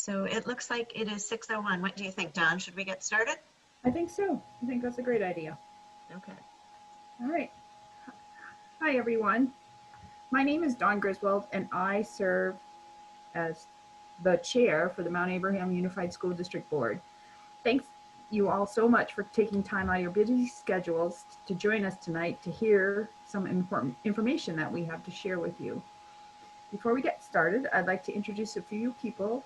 So it looks like it is 6:01. What do you think, Don? Should we get started? I think so. I think that's a great idea. Okay. All right. Hi, everyone. My name is Dawn Griswold, and I serve as the chair for the Mount Abraham Unified School District Board. Thanks you all so much for taking time out of your busy schedules to join us tonight to hear some important information that we have to share with you. Before we get started, I'd like to introduce a few people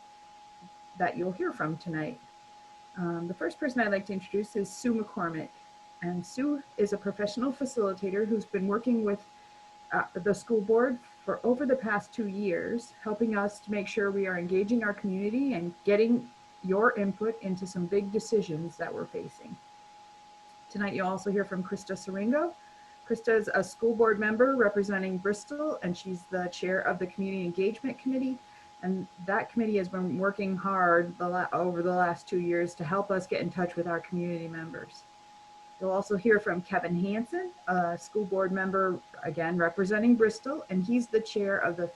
that you'll hear from tonight. The first person I'd like to introduce is Sue McCormick. And Sue is a professional facilitator who's been working with the school board for over the past 2 years, helping us to make sure we are engaging our community and getting your input into some big decisions that we're facing. Tonight you'll also hear from Krista Siringo. Krista is a school board member representing Bristol, and she's the chair of the Community Engagement Committee. And that committee has been working hard over the last 2 years to help us get in touch with our community members. You'll also hear from Kevin Hansen, a school board member, again, representing Bristol, and he's the chair of the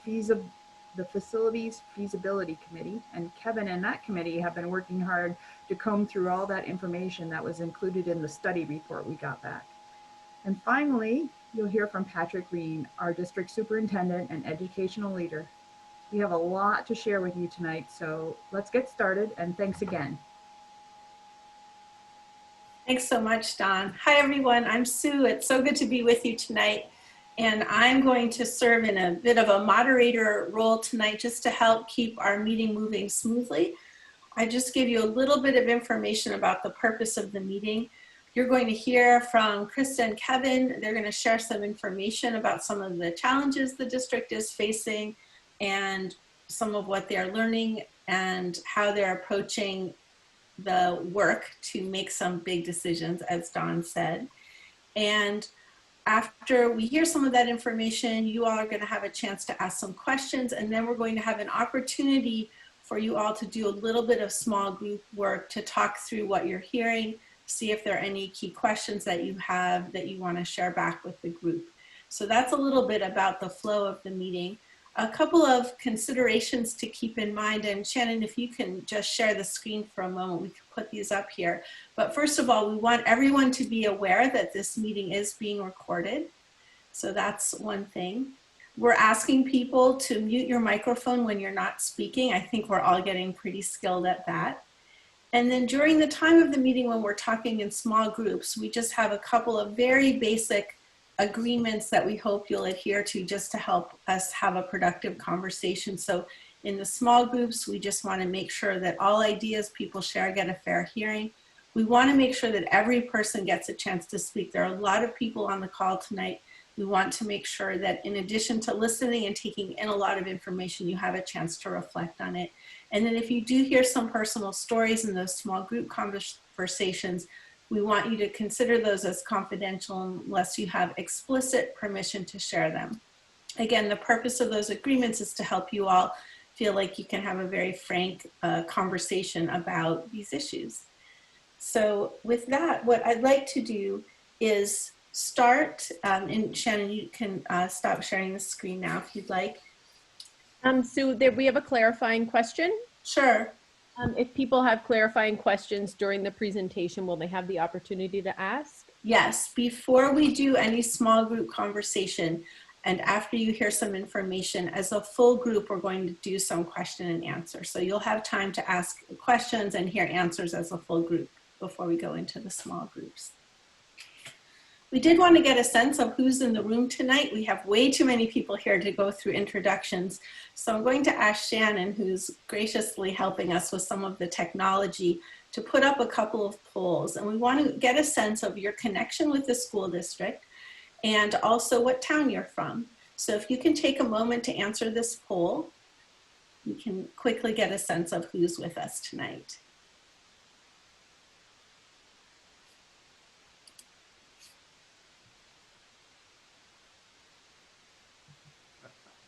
Facilities Feasibility Committee. And Kevin and that committee have been working hard to comb through all that information that was included in the study report we got back. And finally, you'll hear from Patrick Green, our district superintendent and educational leader. We have a lot to share with you tonight, so let's get started, and thanks again. Thanks so much, Don. Hi, everyone. I'm Sue. It's so good to be with you tonight. And I'm going to serve in a bit of a moderator role tonight just to help keep our meeting moving smoothly. I just give you a little bit of information about the purpose of the meeting. You're going to hear from Krista and Kevin. They're going to share some information about some of the challenges the district is facing and some of what they're learning and how they're approaching the work to make some big decisions, as Don said. And after we hear some of that information, you all are going to have a chance to ask some questions, and then we're going to have an opportunity for you all to do a little bit of small group work to talk through what you're hearing, see if there are any key questions that you have that you want to share back with the group. So that's a little bit about the flow of the meeting. A couple of considerations to keep in mind, and Shannon, if you can just share the screen for a moment, we can put these up here. But first of all, we want everyone to be aware that this meeting is being recorded. So that's one thing. We're asking people to mute your microphone when you're not speaking. I think we're all getting pretty skilled at that. And then during the time of the meeting when we're talking in small groups, we just have a couple of very basic agreements that we hope you'll adhere to just to help us have a productive conversation. So in the small groups, we just want to make sure that all ideas people share get a fair hearing. We want to make sure that every person gets a chance to speak. There are a lot of people on the call tonight. We want to make sure that in addition to listening and taking in a lot of information, you have a chance to reflect on it. And then if you do hear some personal stories in those small group conversations, we want you to consider those as confidential unless you have explicit permission to share them. Again, the purpose of those agreements is to help you all feel like you can have a very frank conversation about these issues. So with that, what I'd like to do is start, and Shannon, you can stop sharing the screen now if you'd like. Sue, we have a clarifying question. Sure. If people have clarifying questions during the presentation, will they have the opportunity to ask? Yes, before we do any small group conversation and after you hear some information, as a full group, we're going to do some question and answer. So you'll have time to ask questions and hear answers as a full group before we go into the small groups. We did want to get a sense of who's in the room tonight. We have way too many people here to go through introductions. So I'm going to ask Shannon, who's graciously helping us with some of the technology, to put up a couple of polls. And we want to get a sense of your connection with the school district and also what town you're from. So if you can take a moment to answer this poll, we can quickly get a sense of who's with us tonight.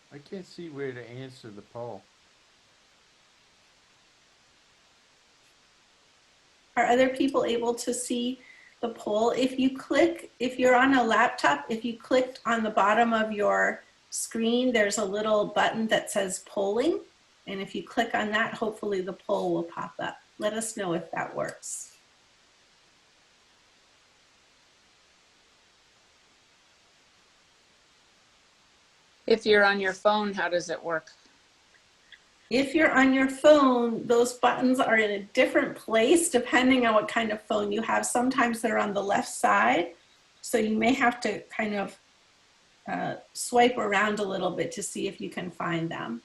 I can't see where to answer the poll. Are other people able to see the poll? If you're on a laptop, if you clicked on the bottom of your screen, there's a little button that says polling. And if you click on that, hopefully the poll will pop up. Let us know if that works. If you're on your phone, how does it work? If you're on your phone, those buttons are in a different place depending on what kind of phone you have. Sometimes they're on the left side, so you may have to kind of swipe around a little bit to see if you can find them.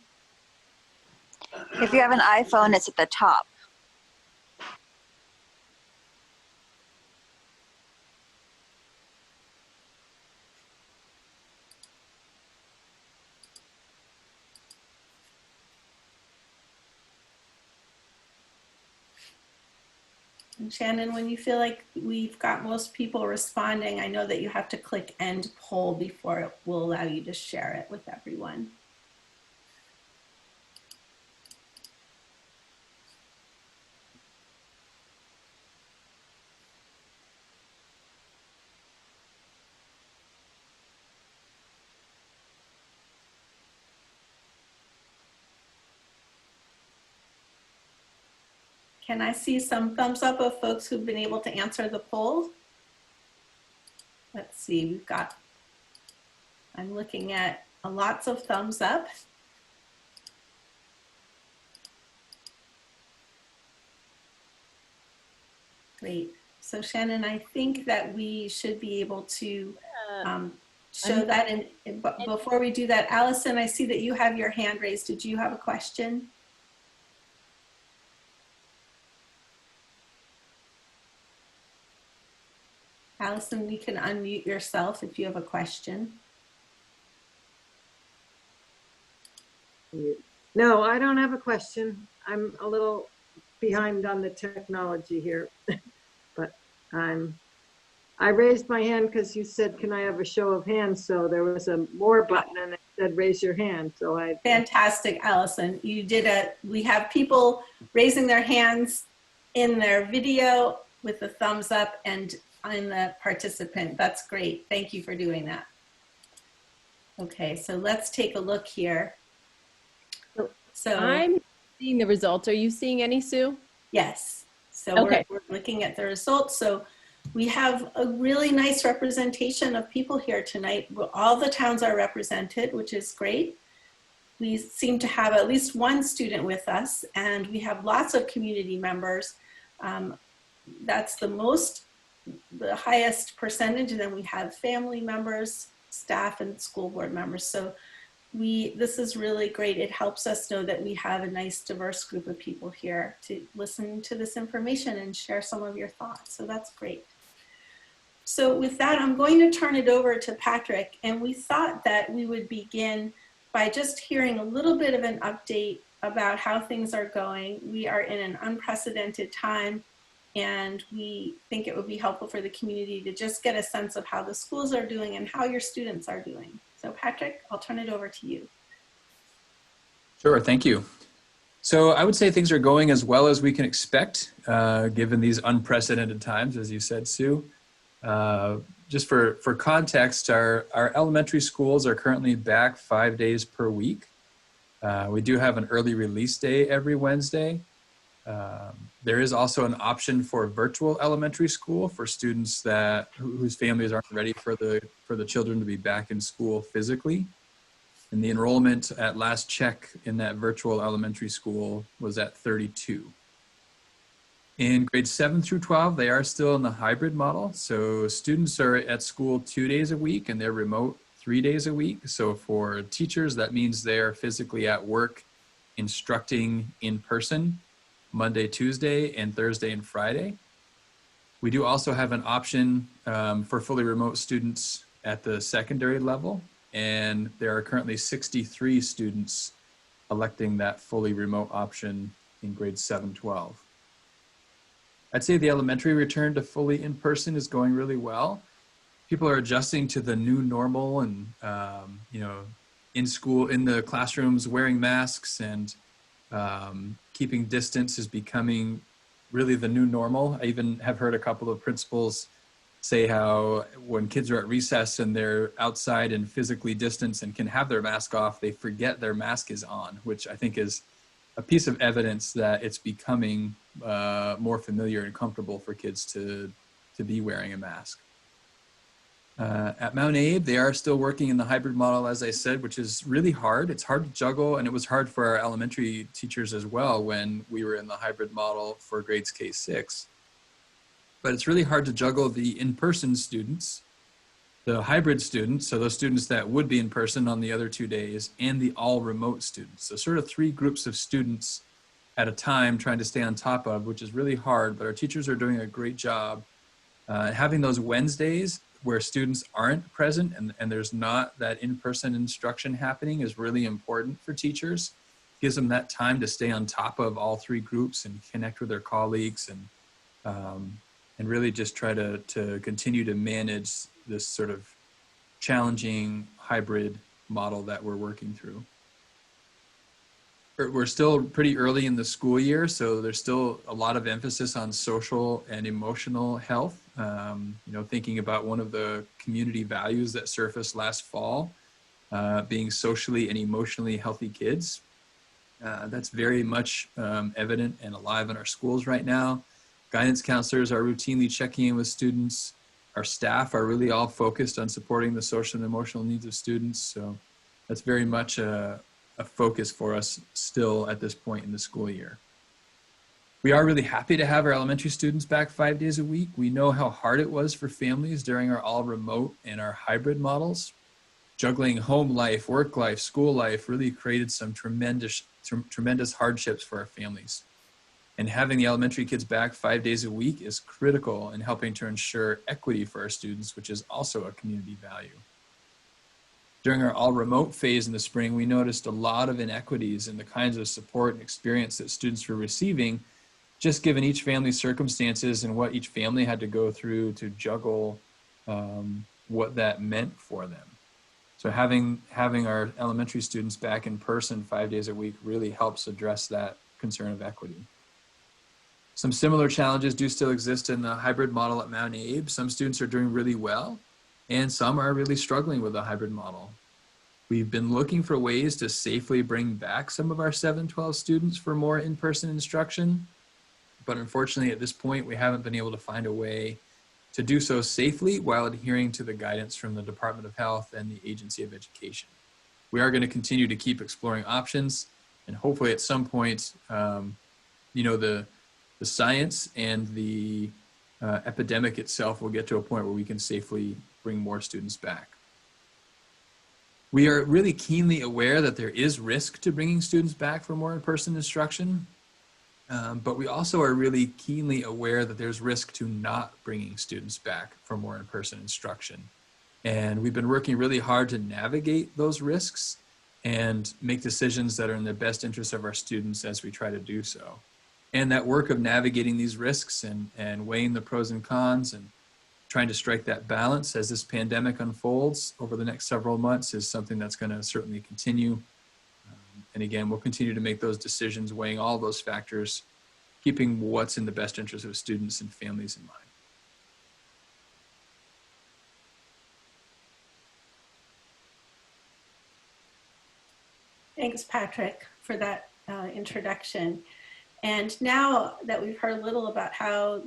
If you have an iPhone, it's at the top. And Shannon, when you feel like we've got most people responding, I know that you have to click end poll before it will allow you to share it with everyone. Can I see some thumbs up of folks who've been able to answer the poll? Let's see, we've got, I'm looking at lots of thumbs up. Great. So Shannon, I think that we should be able to show that. And before we do that, Allison, I see that you have your hand raised. Did you have a question? Allison, you can unmute yourself if you have a question. No, I don't have a question. I'm a little behind on the technology here, but I raised my hand because you said, can I have a show of hands? So there was a more button and it said, raise your hand. So I. Fantastic, Allison. You did we have people raising their hands in their video with the thumbs up and in the participant. That's great. Thank you for doing that. Okay, so let's take a look here. So I'm seeing the results. Are you seeing any, Sue? yes. So Okay. we're looking at the results. So we have a really nice representation of people here tonight. All the towns are represented, which is great. We seem to have at least one student with us, and we have lots of community members. That's the highest percentage, and then we have family members, staff, and school board members. So this is really great. It helps us know that we have a nice diverse group of people here to listen to this information and share some of your thoughts. So that's great. So with that, I'm going to turn it over to Patrick, and we thought that we would begin by just hearing a little bit of an update about how things are going. We are in an unprecedented time, and we think it would be helpful for the community to just get a sense of how the schools are doing and how your students are doing. So Patrick, I'll turn it over to you. Sure, thank you. So I would say things are going as well as we can expect, given these unprecedented times, as you said, Sue. Just for context, our elementary schools are currently back 5 days per week. We do have an early release day every Wednesday. There is also an option for virtual elementary school for students whose families aren't ready for the children to be back in school physically. And the enrollment at last check in that virtual elementary school was at 32. In grades 7 through 12, they are still in the hybrid model. So students are at school 2 days a week and they're remote 3 days a week. So for teachers, that means they're physically at work instructing in person Monday, Tuesday, and Thursday and Friday. We do also have an option for fully remote students at the secondary level, and there are currently 63 students electing that fully remote option in grades 7-12. I'd say the elementary return to fully in-person is going really well. People are adjusting to the new normal and, in school, in the classrooms, wearing masks and keeping distance is becoming really the new normal. I even have heard a couple of principals say how when kids are at recess and they're outside and physically distanced and can have their mask off, they forget their mask is on, which I think is a piece of evidence that it's becoming more familiar and comfortable for kids to be wearing a mask. At Mount Abe, they are still working in the hybrid model, as I said, which is really hard. It's hard to juggle, and it was hard for our elementary teachers as well when we were in the hybrid model for grades K-6. But it's really hard to juggle the in-person students, the hybrid students, so those students that would be in person on the other 2 days, and the all remote students. So sort of 3 groups of students at a time trying to stay on top of, which is really hard, but our teachers are doing a great job. Having those Wednesdays where students aren't present and there's not that in-person instruction happening is really important for teachers. Gives them that time to stay on top of all 3 groups and connect with their colleagues and really just try to continue to manage this sort of challenging hybrid model that we're working through. We're still pretty early in the school year, so there's still a lot of emphasis on social and emotional health. Thinking about one of the community values that surfaced last fall, being socially and emotionally healthy kids. That's very much evident and alive in our schools right now. Guidance counselors are routinely checking in with students. Our staff are really all focused on supporting the social and emotional needs of students. So that's very much a focus for us still at this point in the school year. We are really happy to have our elementary students back 5 days a week. We know how hard it was for families during our all remote and our hybrid models. Juggling home life, work life, school life really created some tremendous hardships for our families. And having the elementary kids back 5 days a week is critical in helping to ensure equity for our students, which is also a community value. During our all remote phase in the spring, we noticed a lot of inequities in the kinds of support and experience that students were receiving, just given each family's circumstances and what each family had to go through to juggle what that meant for them. So having our elementary students back in person 5 days a week really helps address that concern of equity. Some similar challenges do still exist in the hybrid model at Mount Abe. Some students are doing really well, and some are really struggling with the hybrid model. We've been looking for ways to safely bring back some of our 7-12 students for more in-person instruction, but unfortunately at this point we haven't been able to find a way to do so safely while adhering to the guidance from the Department of Health and the Agency of Education. We are going to continue to keep exploring options, and hopefully at some point, the science and the epidemic itself will get to a point where we can safely bring more students back. We are really keenly aware that there is risk to bringing students back for more in-person instruction, but we also are really keenly aware that there's risk to not bringing students back for more in-person instruction. And we've been working really hard to navigate those risks and make decisions that are in the best interest of our students as we try to do so. And that work of navigating these risks and weighing the pros and cons and trying to strike that balance as this pandemic unfolds over the next several months is something that's going to certainly continue. And again, we'll continue to make those decisions, weighing all those factors, keeping what's in the best interest of students and families in mind. Thanks, Patrick, for that introduction. And now that we've heard a little about how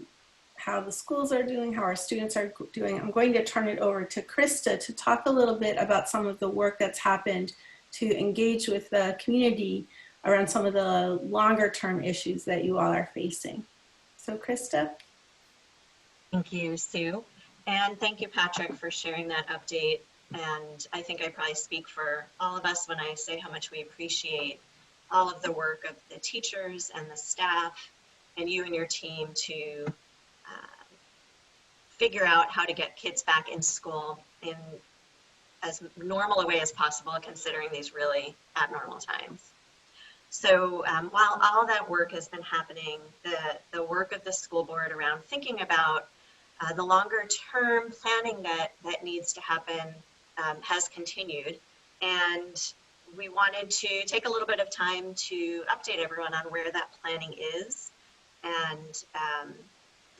the schools are doing, how our students are doing, I'm going to turn it over to Krista to talk a little bit about some of the work that's happened to engage with the community around some of the longer term issues that you all are facing. So Krista. Thank you, Sue. And thank you, Patrick, for sharing that update. And I think I probably speak for all of us when I say how much we appreciate all of the work of the teachers and the staff and you and your team to figure out how to get kids back in school in as normal a way as possible, considering these really abnormal times. So while all that work has been happening, the work of the school board around thinking about the longer term planning that needs to happen has continued. And we wanted to take a little bit of time to update everyone on where that planning is and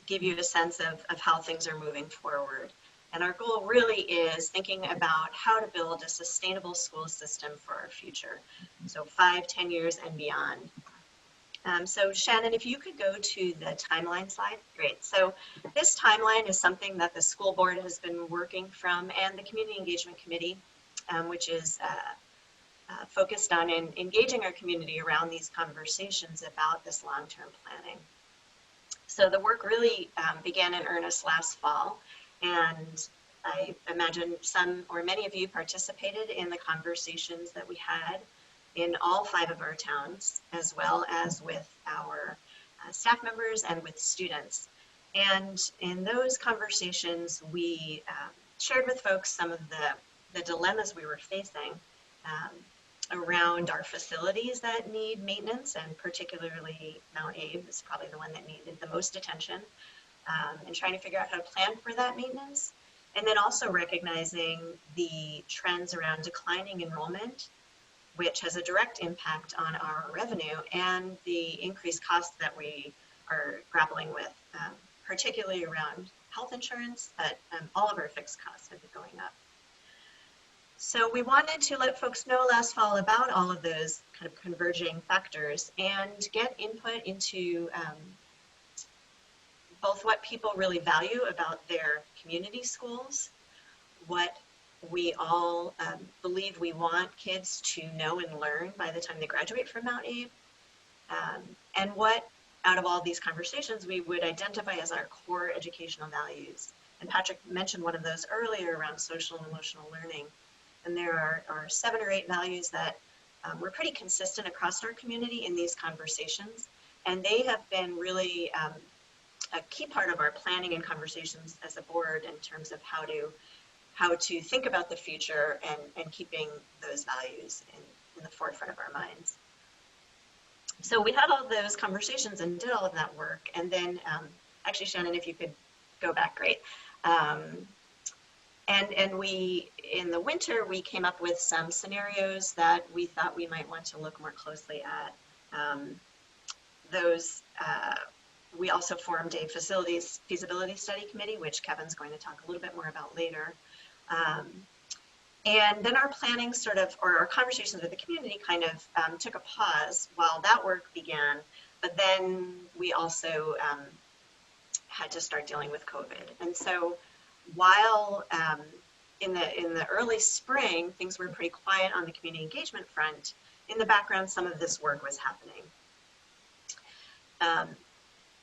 give you a sense of how things are moving forward. And our goal really is thinking about how to build a sustainable school system for our future. So 5, 10 years and beyond. So Shannon, if you could go to the timeline slide, great. So this timeline is something that the school board has been working from, and the Community Engagement Committee, which is focused on engaging our community around these conversations about this long-term planning. So the work really began in earnest last fall, and I imagine some or many of you participated in the conversations that we had in all 5 of our towns, as well as with our staff members and with students. And in those conversations, we shared with folks some of the dilemmas we were facing around our facilities that need maintenance, and particularly Mount Abe is probably the one that needed the most attention, and trying to figure out how to plan for that maintenance. And then also recognizing the trends around declining enrollment, which has a direct impact on our revenue, and the increased costs that we are grappling with, particularly around health insurance, but all of our fixed costs have been going up. So we wanted to let folks know last fall about all of those kind of converging factors and get input into both what people really value about their community schools, what we all believe we want kids to know and learn by the time they graduate from Mount Abe, and what out of all these conversations we would identify as our core educational values. And Patrick mentioned one of those earlier around social and emotional learning. And there are 7 or 8 values that were pretty consistent across our community in these conversations. And they have been really a key part of our planning and conversations as a board in terms of how to think about the future and keeping those values in the forefront of our minds. So we had all those conversations and did all of that work. And then actually, Shannon, if you could go back, great. And we, in the winter, we came up with some scenarios that we thought we might want to look more closely at. We also formed a facilities feasibility study committee, which Kevin's going to talk a little bit more about later. And then our planning or our conversations with the community kind of took a pause while that work began, but then we also had to start dealing with COVID. And so while in the early spring, things were pretty quiet on the community engagement front, in the background, some of this work was happening.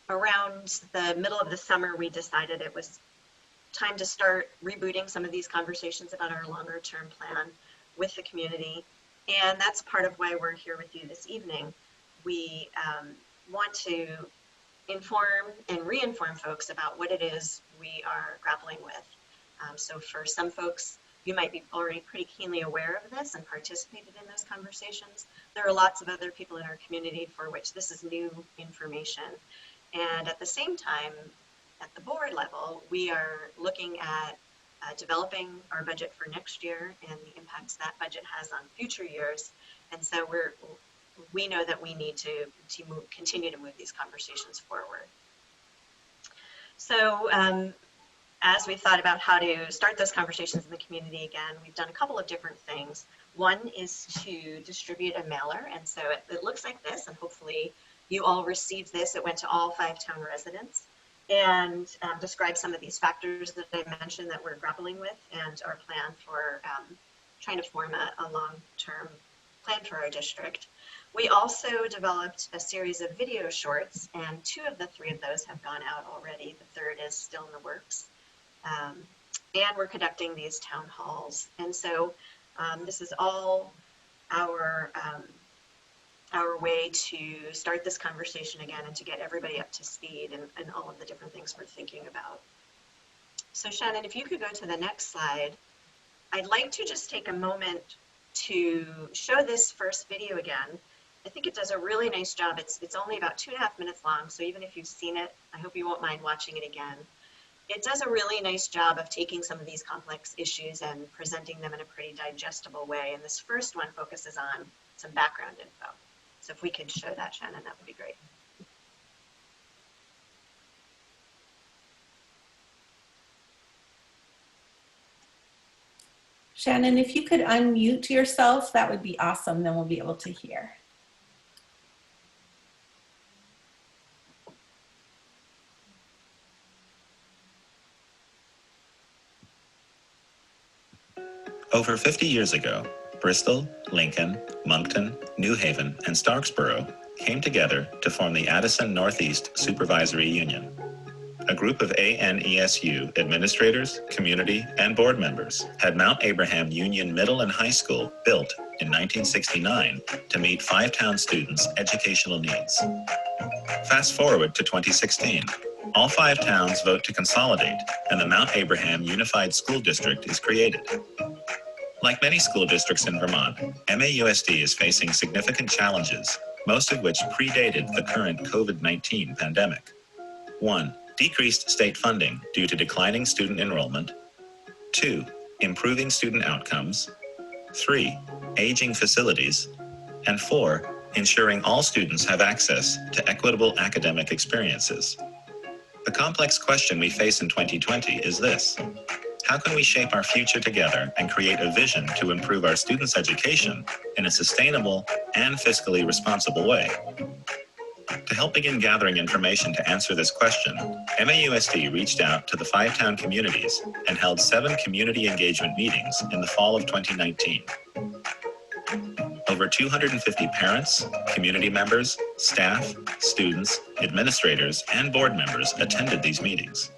Around the middle of the summer, we decided it was time to start rebooting some of these conversations about our longer term plan with the community. And that's part of why we're here with you this evening. We want to inform and re-inform folks about what it is we are grappling with. So for some folks, you might be already pretty keenly aware of this and participated in those conversations. There are lots of other people in our community for which this is new information. And at the same time, at the board level, we are looking at developing our budget for next year and the impacts that budget has on future years. And so we know that we need to continue to move these conversations forward. So as we thought about how to start those conversations in the community again, we've done a couple of different things. One is to distribute a mailer. And so it looks like this, and hopefully you all received this. It went to all 5 town residents and describe some of these factors that I mentioned that we're grappling with and our plan for trying to form a long-term plan for our district. We also developed a series of video shorts, and 2 of the 3 of those have gone out already. The 3rd is still in the works. And we're conducting these town halls. And so this is all our way to start this conversation again and to get everybody up to speed and all of the different things we're thinking about. So Shannon, if you could go to the next slide, I'd like to just take a moment to show this first video again. I think it does a really nice job. It's only about 2.5 minutes long, so even if you've seen it, I hope you won't mind watching it again. It does a really nice job of taking some of these complex issues and presenting them in a pretty digestible way. And this first one focuses on some background info. So if we could show that, Shannon, that would be great. Shannon, if you could unmute yourself, that would be awesome. Then we'll be able to hear. Over 50 years ago, Bristol, Lincoln, Moncton, New Haven, and Starksboro came together to form the Addison Northeast Supervisory Union. A group of ANESU administrators, community, and board members had Mount Abraham Union Middle and High School built in 1969 to meet five-town students' educational needs. Fast forward to 2016. All five towns vote to consolidate, and the Mount Abraham Unified School District is created. Like many school districts in Vermont, MAUSD is facing significant challenges, most of which predated the current COVID-19 pandemic. 1. Decreased state funding due to declining student enrollment. 2. Improving student outcomes. 3. Aging facilities. And 4. Ensuring all students have access to equitable academic experiences. The complex question we face in 2020 is this: how can we shape our future together and create a vision to improve our students' education in a sustainable and fiscally responsible way? To help begin gathering information to answer this question, MAUSD reached out to the five-town communities and held 7 community engagement meetings in the fall of 2019. Over 250 parents, community members, staff, students, administrators, and board members attended these meetings.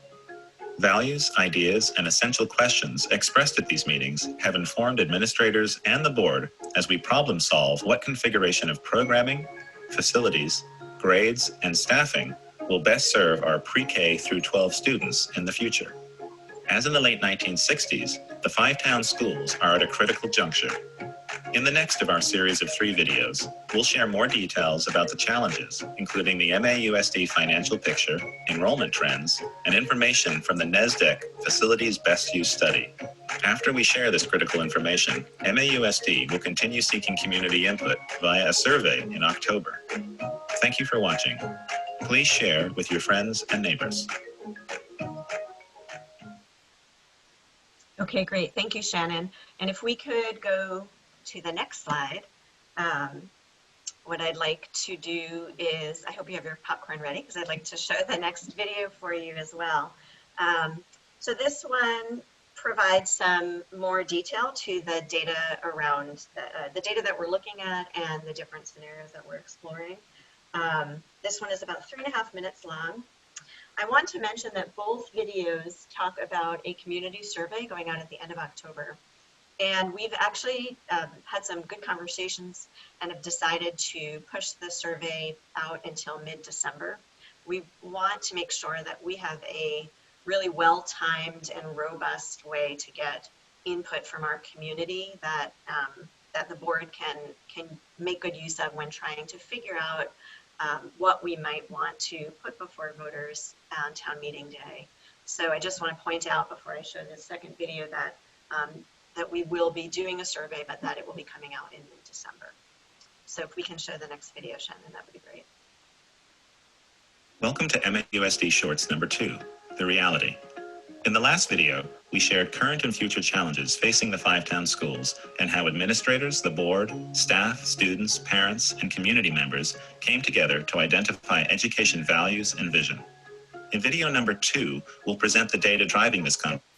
Values, ideas, and essential questions expressed at these meetings have informed administrators and the board as we problem solve what configuration of programming, facilities, grades, and staffing will best serve our pre-K through 12 students in the future. As in the late 1960s, the five-town schools are at a critical juncture. In the next of our series of 3 videos, we'll share more details about the challenges, including the MAUSD financial picture, enrollment trends, and information from the NESDEC Facilities Best Use Study. After we share this critical information, MAUSD will continue seeking community input via a survey in October. Thank you for watching. Please share with your friends and neighbors. Okay, great. Thank you, Shannon. And if we could go to the next slide, what I'd like to do is, I hope you have your popcorn ready, because I'd like to show the next video for you as well. So this one provides some more detail to the data around the data that we're looking at and the different scenarios that we're exploring. This one is about 3.5 minutes long. I want to mention that both videos talk about a community survey going out at the end of October. And we've actually had some good conversations and have decided to push the survey out until mid-December. We want to make sure that we have a really well-timed and robust way to get input from our community that that the board can make good use of when trying to figure out what we might want to put before voters on town meeting day. So I just want to point out before I show this second video that that we will be doing a survey, but that it will be coming out in mid-December. So if we can show the next video, Shannon, that would be great. Welcome to MAUSD Shorts number 2, The Reality. In the last video, we shared current and future challenges facing the five-town schools and how administrators, the board, staff, students, parents, and community members came together to identify education values and vision. In video number 2, we'll present the data driving this conversation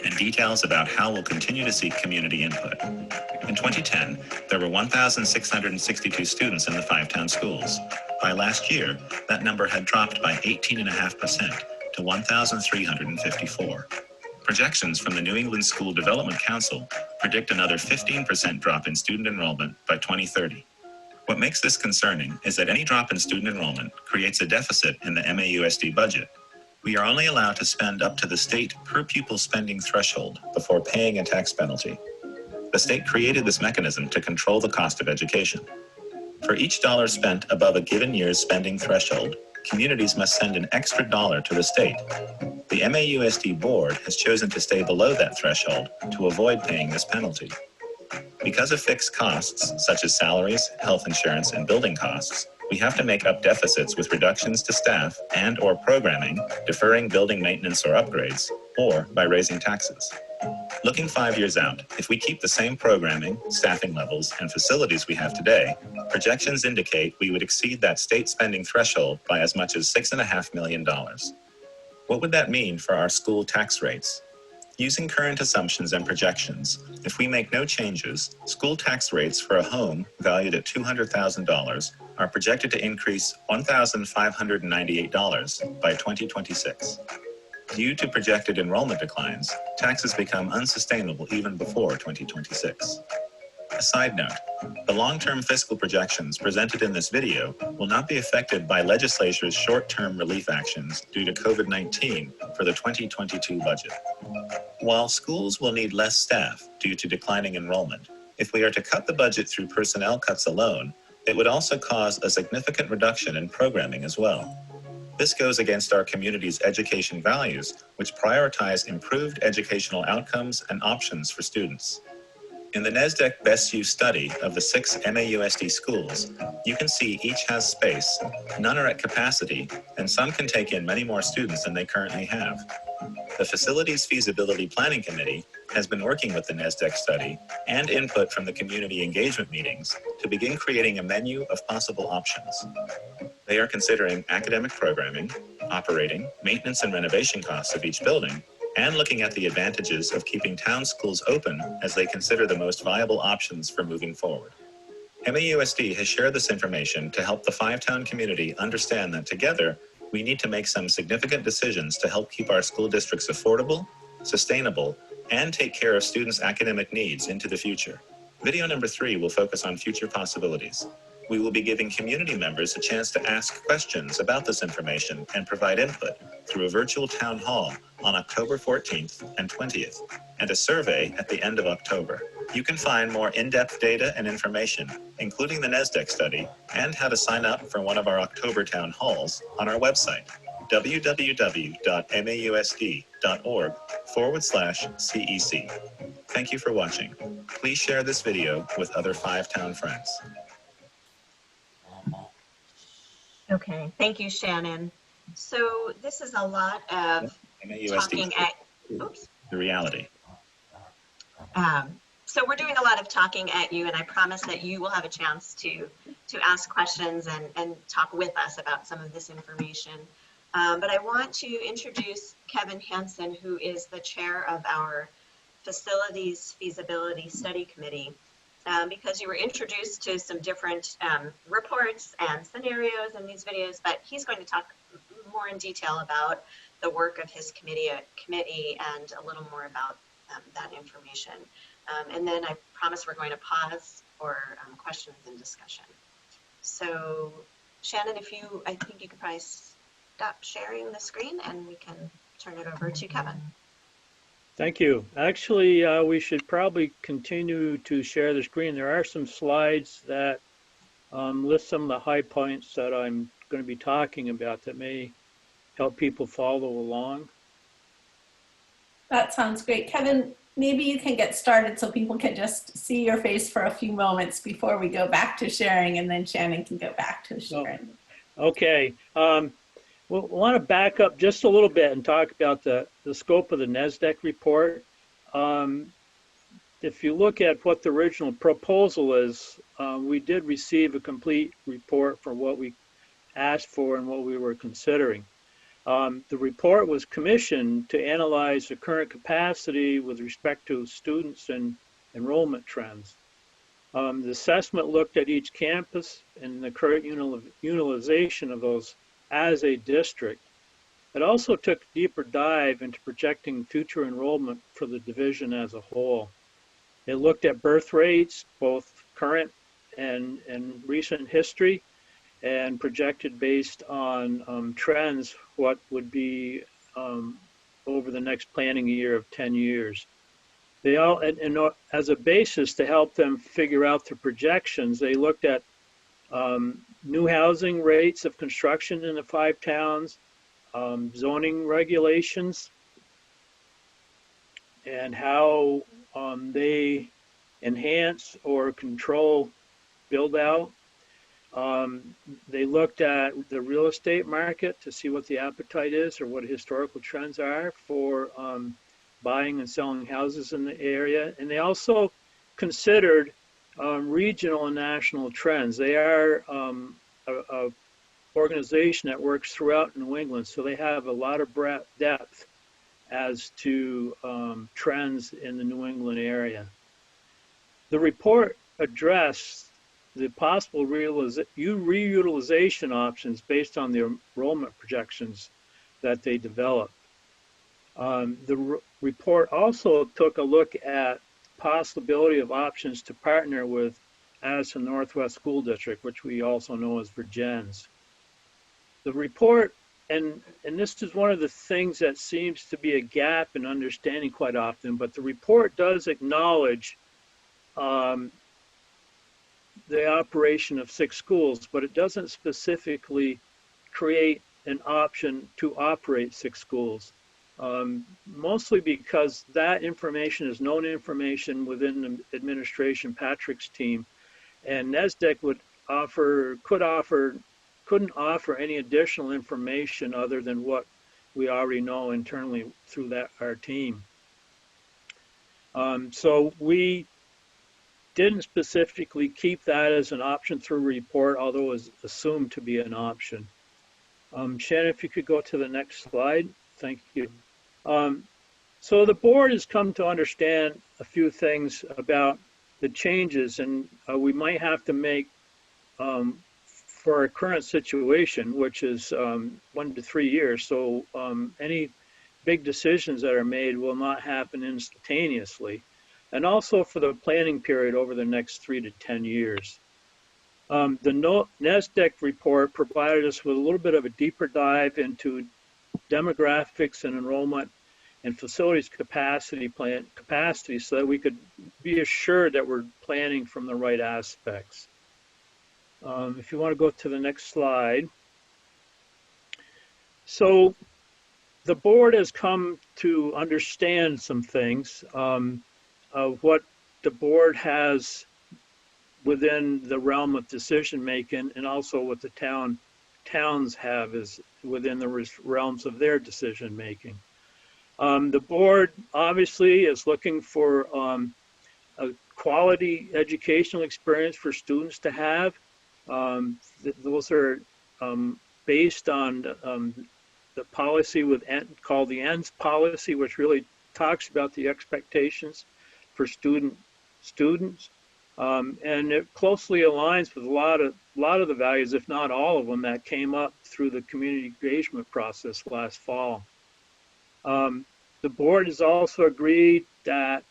and details about how we'll continue to seek community input. In 2010, there were 1,662 students in the five-town schools. By last year, that number had dropped by 18.5% to 1,354. Projections from the New England School Development Council predict another 15% drop in student enrollment by 2030. What makes this concerning is that any drop in student enrollment creates a deficit in the MAUSD budget. We are only allowed to spend up to the state per pupil spending threshold before paying a tax penalty. The state created this mechanism to control the cost of education. For each dollar spent above a given year's spending threshold, communities must send an extra dollar to the state. The MAUSD board has chosen to stay below that threshold to avoid paying this penalty. Because of fixed costs, such as salaries, health insurance, and building costs, we have to make up deficits with reductions to staff and/or programming, deferring building maintenance or upgrades, or by raising taxes. Looking 5 years out, if we keep the same programming, staffing levels, and facilities we have today, projections indicate we would exceed that state spending threshold by as much as $6.5 million. What would that mean for our school tax rates? Using current assumptions and projections, if we make no changes, school tax rates for a home valued at $200,000 are projected to increase $1,598 by 2026. Due to projected enrollment declines, taxes become unsustainable even before 2026. A side note, the long-term fiscal projections presented in this video will not be affected by legislature's short-term relief actions due to COVID-19 for the 2022 budget. While schools will need less staff due to declining enrollment, if we are to cut the budget through personnel cuts alone, it would also cause a significant reduction in programming as well. This goes against our community's education values, which prioritize improved educational outcomes and options for students. In the NESDEC Best Use study of the 6 MAUSD schools, you can see each has space, none are at capacity, and some can take in many more students than they currently have. The Facilities Feasibility Planning Committee has been working with the NESDEC study and input from the community engagement meetings to begin creating a menu of possible options. They are considering academic programming, operating, maintenance and renovation costs of each building, and looking at the advantages of keeping town schools open as they consider the most viable options for moving forward. MAUSD has shared this information to help the five-town community understand that together, we need to make some significant decisions to help keep our school districts affordable, sustainable, and take care of students' academic needs into the future. Video number 3 will focus on future possibilities. We will be giving community members a chance to ask questions about this information and provide input through a virtual town hall on October 14th and 20th, and a survey at the end of October. You can find more in-depth data and information, including the NESDEC study, and how to sign up for one of our October town halls on our website, www.mausd.org/CEC. Thank you for watching. Please share this video with other five-town friends. Okay, thank you, Shannon. So this is a lot of talking at, oops. The reality. So we're doing a lot of talking at you, and I promise that you will have a chance to ask questions and talk with us about some of this information. But I want to introduce Kevin Hansen, who is the chair of our Facilities Feasibility Study Committee, because you were introduced to some different reports and scenarios in these videos, but he's going to talk more in detail about the work of his committee and a little more about that information. And then I promise we're going to pause for questions and discussion. So Shannon, I think you could probably stop sharing the screen and we can turn it over to Kevin. Thank you. Actually, we should probably continue to share the screen. There are some slides that list some of the high points that I'm going to be talking about that may help people follow along. That sounds great. Kevin, maybe you can get started so people can just see your face for a few moments before we go back to sharing, and then Shannon can go back to sharing. Okay. We'll want to back up just a little bit and talk about the scope of the NESDEC report. If you look at what the original proposal is, we did receive a complete report for what we asked for and what we were considering. The report was commissioned to analyze the current capacity with respect to students and enrollment trends. The assessment looked at each campus and the current utilization of those as a district. It also took a deeper dive into projecting future enrollment for the division as a whole. It looked at birth rates, both current and recent history, and projected based on trends what would be over the next planning year of 10 years. They all, and as a basis to help them figure out the projections, they looked at new housing rates of construction in the 5 towns, zoning regulations, and how they enhance or control build out. They looked at the real estate market to see what the appetite is or what historical trends are for buying and selling houses in the area. And they also considered regional and national trends. They are a organization that works throughout New England, so they have a lot of depth as to trends in the New England area. The report addressed the possible reutilization options based on the enrollment projections that they developed. The report also took a look at possibility of options to partner with Addison Northwest School District, which we also know as Virgins. The report, and this is one of the things that seems to be a gap in understanding quite often, but the report does acknowledge the operation of 6 schools, but it doesn't specifically create an option to operate 6 schools. Mostly because that information is known information within the administration, Patrick's team, and NESDEC couldn't offer any additional information other than what we already know internally through our team. So we didn't specifically keep that as an option through report, although it was assumed to be an option. Shannon, if you could go to the next slide. Thank you. So the board has come to understand a few things about the changes, and we might have to make for our current situation, which is 1 to 3 years. So any big decisions that are made will not happen instantaneously. And also for the planning period over the next 3 to 10 years. The NESDEC report provided us with a little bit of a deeper dive into demographics and enrollment and facilities capacity so that we could be assured that we're planning from the right aspects. If you want to go to the next slide. So the board has come to understand some things of what the board has within the realm of decision making, and also what the towns have is within the realms of their decision making. The board obviously is looking for a quality educational experience for students to have. Those are based on the policy called the ENDS policy, which really talks about the expectations for students. And it closely aligns with a lot of the values, if not all of them, that came up through the community engagement process last fall. The board has also agreed that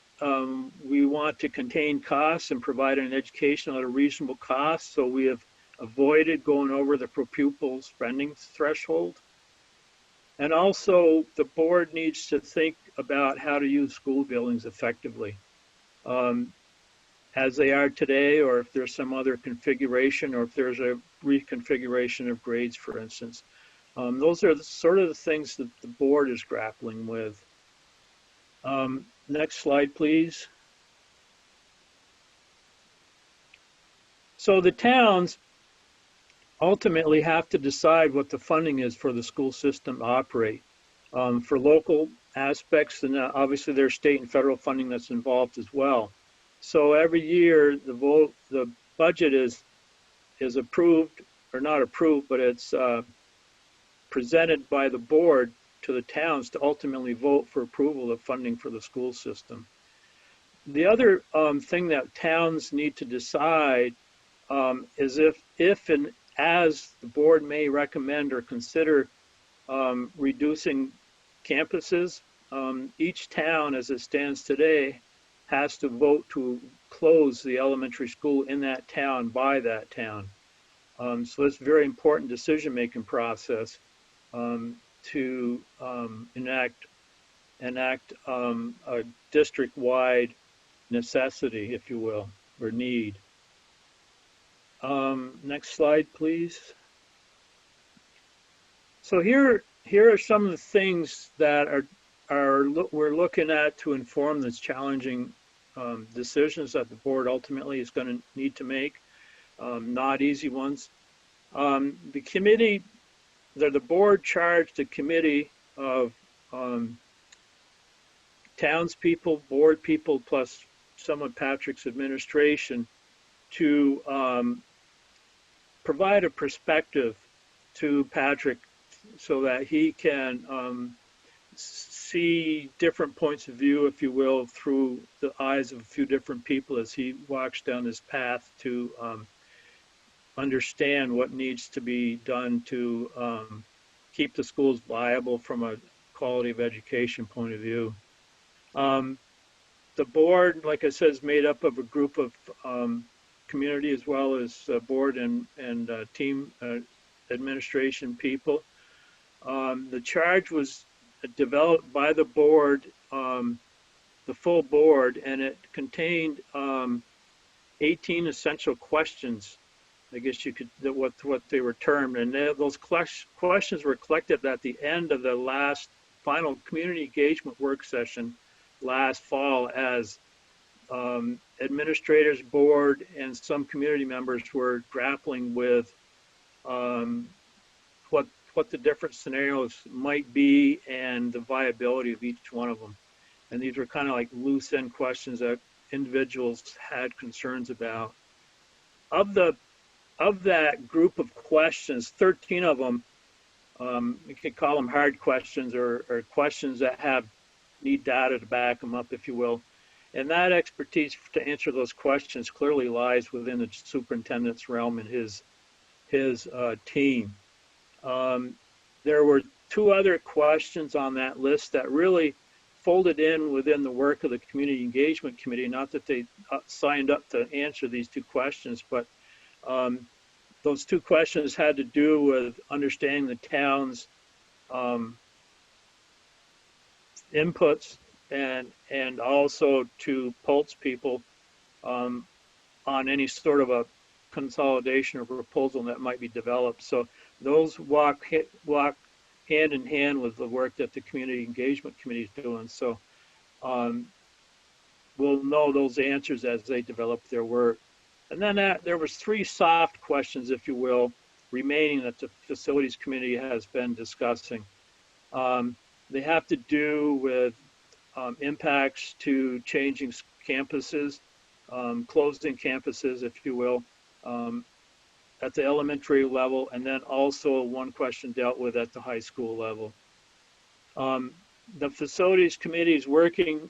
we want to contain costs and provide an education at a reasonable cost, so we have avoided going over the per pupil spending threshold. And also, the board needs to think about how to use school buildings effectively. As they are today, or if there's some other configuration, or if there's a reconfiguration of grades, for instance. Those are sort of the things that the board is grappling with. Next slide, please. So the towns ultimately have to decide what the funding is for the school system to operate. For local aspects, and obviously there's state and federal funding that's involved as well. So every year the budget is approved, or not approved, but it's presented by the board to the towns to ultimately vote for approval of funding for the school system. The other thing that towns need to decide is if and as the board may recommend or consider reducing campuses, each town as it stands today has to vote to close the elementary school in that town by that town. So it's a very important decision-making process to enact a district-wide necessity, if you will, or need. Next slide, please. So here are some of the things that we're looking at to inform this challenging decisions that the board ultimately is going to need to make, not easy ones. The committee, the board charged a committee of townspeople, board people, plus some of Patrick's administration to provide a perspective to Patrick so that he can see different points of view, if you will, through the eyes of a few different people as he walks down this path to understand what needs to be done to keep the schools viable from a quality of education point of view. The board, like I said, is made up of a group of community as well as board and team administration people. The charge was developed by the board, the full board, and it contained 18 essential questions, I guess you could, what they were termed. And those questions were collected at the end of the last final community engagement work session last fall, as administrators, board, and some community members were grappling with what the different scenarios might be and the viability of each one of them. And these were kind of like loose end questions that individuals had concerns about. Of that group of questions, 13 of them, we could call them hard questions or questions that need data to back them up, if you will. And that expertise to answer those questions clearly lies within the superintendent's realm and his team. There were 2 other questions on that list that really folded in within the work of the Community Engagement Committee. Not that they signed up to answer these 2 questions, but those 2 questions had to do with understanding the town's inputs and also to pulse people on any sort of a consolidation or proposal that might be developed. So those walk hand in hand with the work that the Community Engagement Committee is doing. So we'll know those answers as they develop their work. And then there was 3 soft questions, if you will, remaining that the Facilities Committee has been discussing. They have to do with impacts to changing campuses, closing campuses, if you will, at the elementary level, and then also one question dealt with at the high school level. The Facilities Committee is working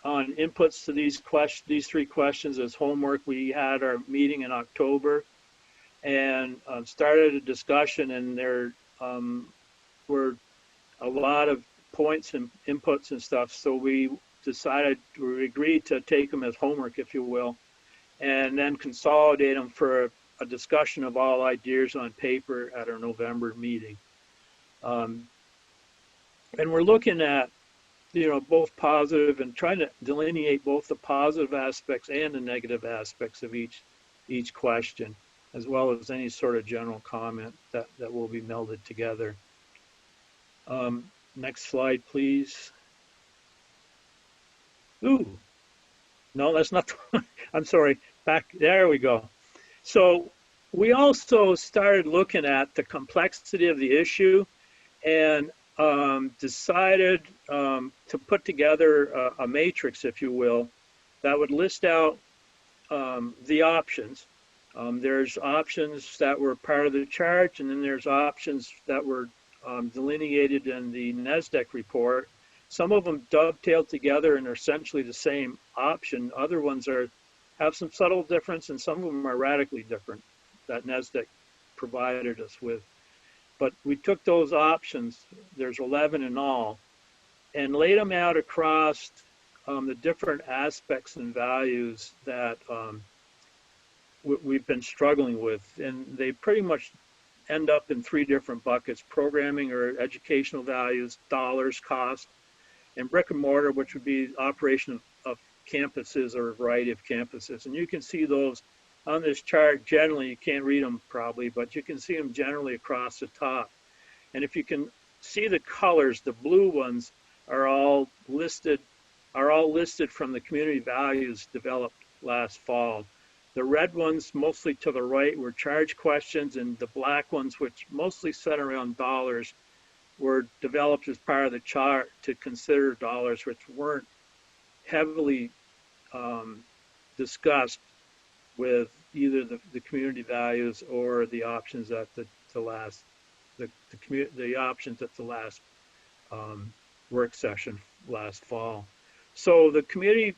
on inputs to these 3 questions as homework. We had our meeting in October and started a discussion, and there were a lot of points and inputs and stuff. So we agreed to take them as homework, if you will, and then consolidate them for a discussion of all ideas on paper at our November meeting. And we're looking at, both positive and trying to delineate both the positive aspects and the negative aspects of each question, as well as any sort of general comment that will be melded together. Next slide, please. Ooh, no, that's not, I'm sorry, back, there we go. So we also started looking at the complexity of the issue and decided to put together a matrix, if you will, that would list out the options. There's options that were part of the chart, and then there's options that were delineated in the NASDAQ report. Some of them dovetail together and are essentially the same option. Other ones have some subtle difference, and some of them are radically different that NASDAQ provided us with. But we took those options, there's 11 in all, and laid them out across the different aspects and values that we've been struggling with. And they pretty much end up in 3 different buckets: programming or educational values, dollars, cost, and brick and mortar, which would be operation of campuses or a variety of campuses. And you can see those on this chart. Generally, you can't read them probably, but you can see them generally across the top. And if you can see the colors, the blue ones are all listed from the community values developed last fall. The red ones, mostly to the right, were charge questions, and the black ones, which mostly center around dollars, were developed as part of the chart to consider dollars, which weren't heavily discussed with either the community values or the options at the last the options at the last work session last fall. So the committee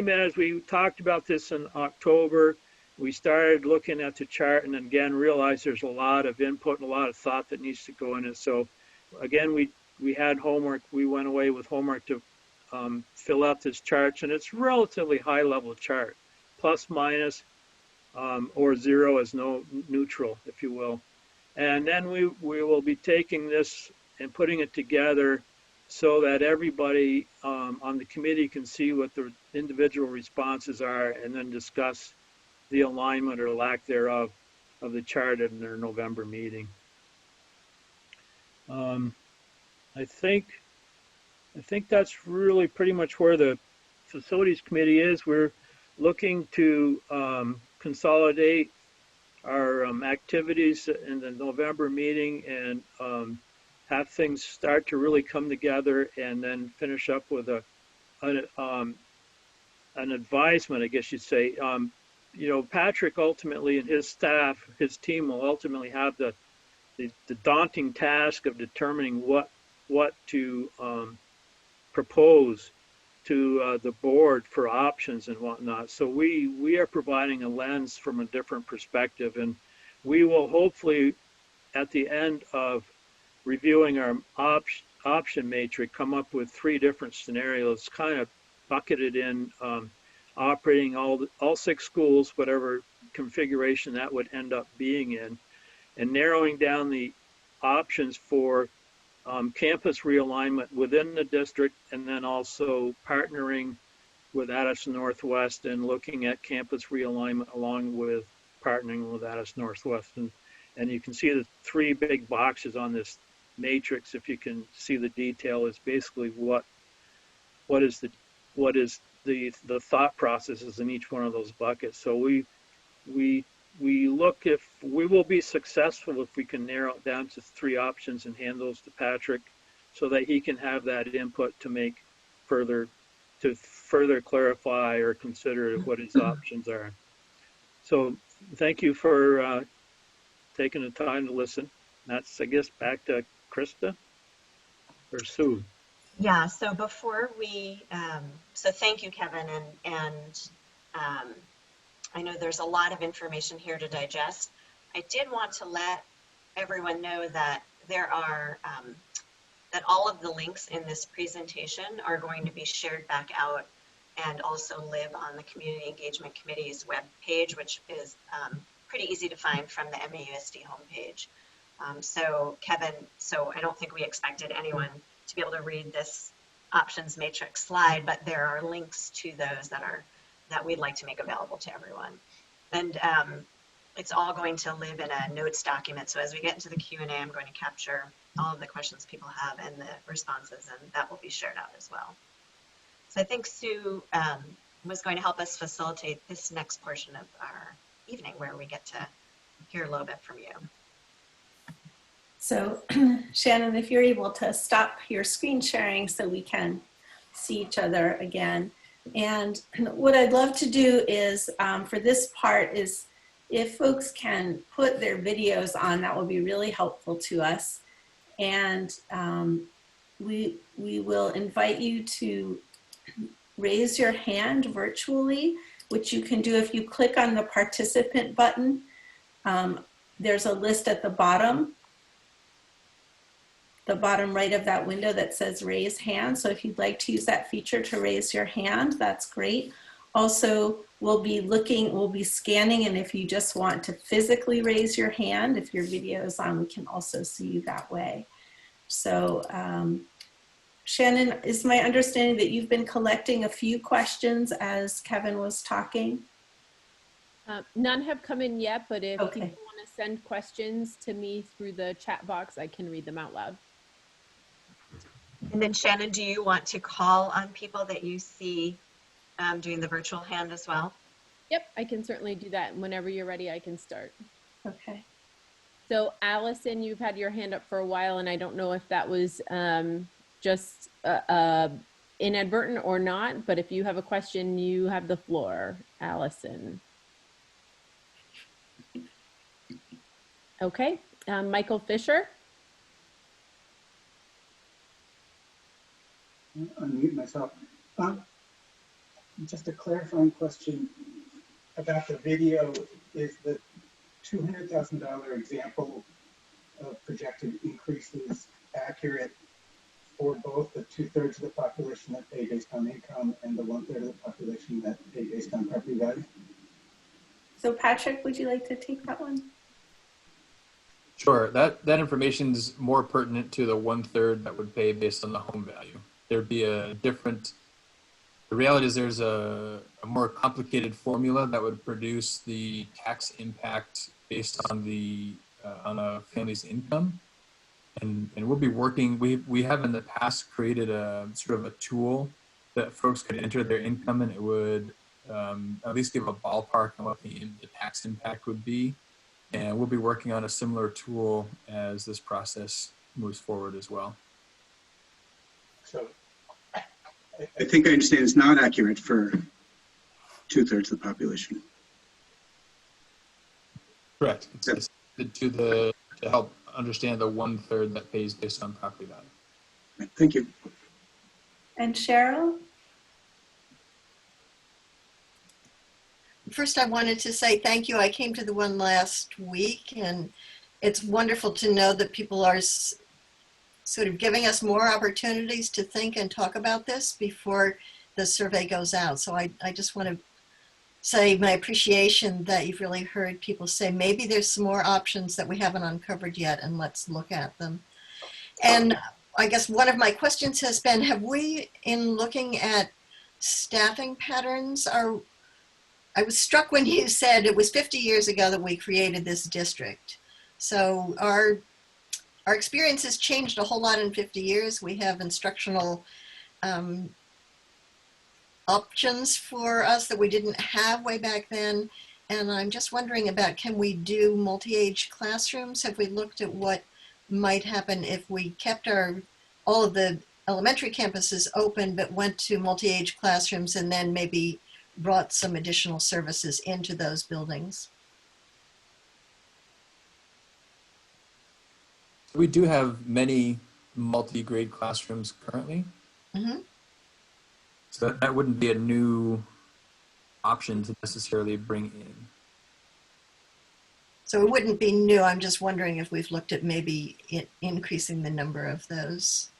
met, as we talked about this in October. We started looking at the chart and again realized there's a lot of input and a lot of thought that needs to go in it. So again, we had homework. We went away with homework to fill out this chart, and it's relatively high level chart, plus minus or zero as no neutral, if you will. And then we will be taking this and putting it together so that everybody on the committee can see what the individual responses are and then discuss the alignment or lack thereof of the chart in their November meeting. I think that's really pretty much where the facilities committee is. We're looking to consolidate our activities in the November meeting and have things start to really come together and then finish up with an advisement, I guess you'd say. You know, Patrick ultimately and his staff, his team will ultimately have the daunting task of determining what to propose to the board for options and whatnot. So we are providing a lens from a different perspective, and we will hopefully at the end of reviewing our option matrix come up with 3 different scenarios, kind of bucketed in operating all 6 schools, whatever configuration that would end up being in, and narrowing down the options for campus realignment within the district, and then also partnering with Addison Northwest and looking at campus realignment along with partnering with Addison Northwest. And you can see the 3 big boxes on this matrix. If you can see the detail, is basically what is the thought processes in each one of those buckets. So we look, if we will be successful if we can narrow it down to 3 options and hand those to Patrick so that he can have that input to make further clarify or consider what his options are. So thank you for taking the time to listen. That's, I guess, back to Krista or Sue. Yeah, so before we, so thank you, Kevin, and I know there's a lot of information here to digest. I did want to let everyone know that there are, that all of the links in this presentation are going to be shared back out and also live on the Community Engagement Committee's web page, which is pretty easy to find from the MAUSD homepage. So Kevin, so I don't think we expected anyone to be able to read this options matrix slide, but there are links to those that we'd like to make available to everyone. And it's all going to live in a notes document. So as we get into the Q&A, I'm going to capture all of the questions people have and the responses, and that will be shared out as well. So I think Sue was going to help us facilitate this next portion of our evening where we get to hear a little bit from you. So Shannon, if you're able to stop your screen sharing so we can see each other again. And what I'd love to do is, for this part, is if folks can put their videos on, that will be really helpful to us. And we will invite you to raise your hand virtually, which you can do if you click on the participant button. There's a list at the bottom right of that window that says raise hand. So if you'd like to use that feature to raise your hand, that's great. Also, we'll be scanning, and if you just want to physically raise your hand, if your video is on, we can also see you that way. So Shannon, is my understanding that you've been collecting a few questions as Kevin was talking? None have come in yet, but if Okay. people want to send questions to me through the chat box, I can read them out loud. And then Shannon, do you want to call on people that you see doing the virtual hand as well? Yep, I can certainly do that. Whenever you're ready, I can start. Okay. So Allison, you've had your hand up for a while, and I don't know if that was just a inadvertent or not, but if you have a question, you have the floor, Allison. Okay, Michael Fisher. Unmute myself. Just a clarifying question about the video. Is the $200,000 example of projected increases accurate for both the 2/3 of the population that pay based on income and the 1/3 of the population that pay based on property value? So Patrick, would you like to take that one? Sure, that information is more pertinent to the 1/3 that would pay based on the home value. There'd be a different, the reality is there's a more complicated formula that would produce the tax impact based on the on a family's income. And we'll be working, we have in the past created a sort of a tool that folks could enter their income and it would at least give a ballpark on what the tax impact would be. And we'll be working on a similar tool as this process moves forward as well. So I think I understand it's not accurate for 2/3 of the population. Correct. It's to help understand the 1/3 that pays based on property value. Thank you. And Cheryl? First, I wanted to say thank you. I came to the one last week, and it's wonderful to know that people are sort of giving us more opportunities to think and talk about this before the survey goes out. So I just want to say my appreciation that you've really heard people say, maybe there's some more options that we haven't uncovered yet, and let's look at them. And I guess one of my questions has been, have we, in looking at staffing patterns, I was struck when you said it was 50 years ago that we created this district. So our experience has changed a whole lot in 50 years. We have instructional options for us that we didn't have way back then. And I'm just wondering about, can we do multi-age classrooms? Have we looked at what might happen if we kept all of the elementary campuses open, but went to multi-age classrooms and then maybe brought some additional services into those buildings? We do have many multi-grade classrooms currently. Mm-hmm. So that wouldn't be a new option to necessarily bring in. So it wouldn't be new. I'm just wondering if we've looked at maybe increasing the number of those.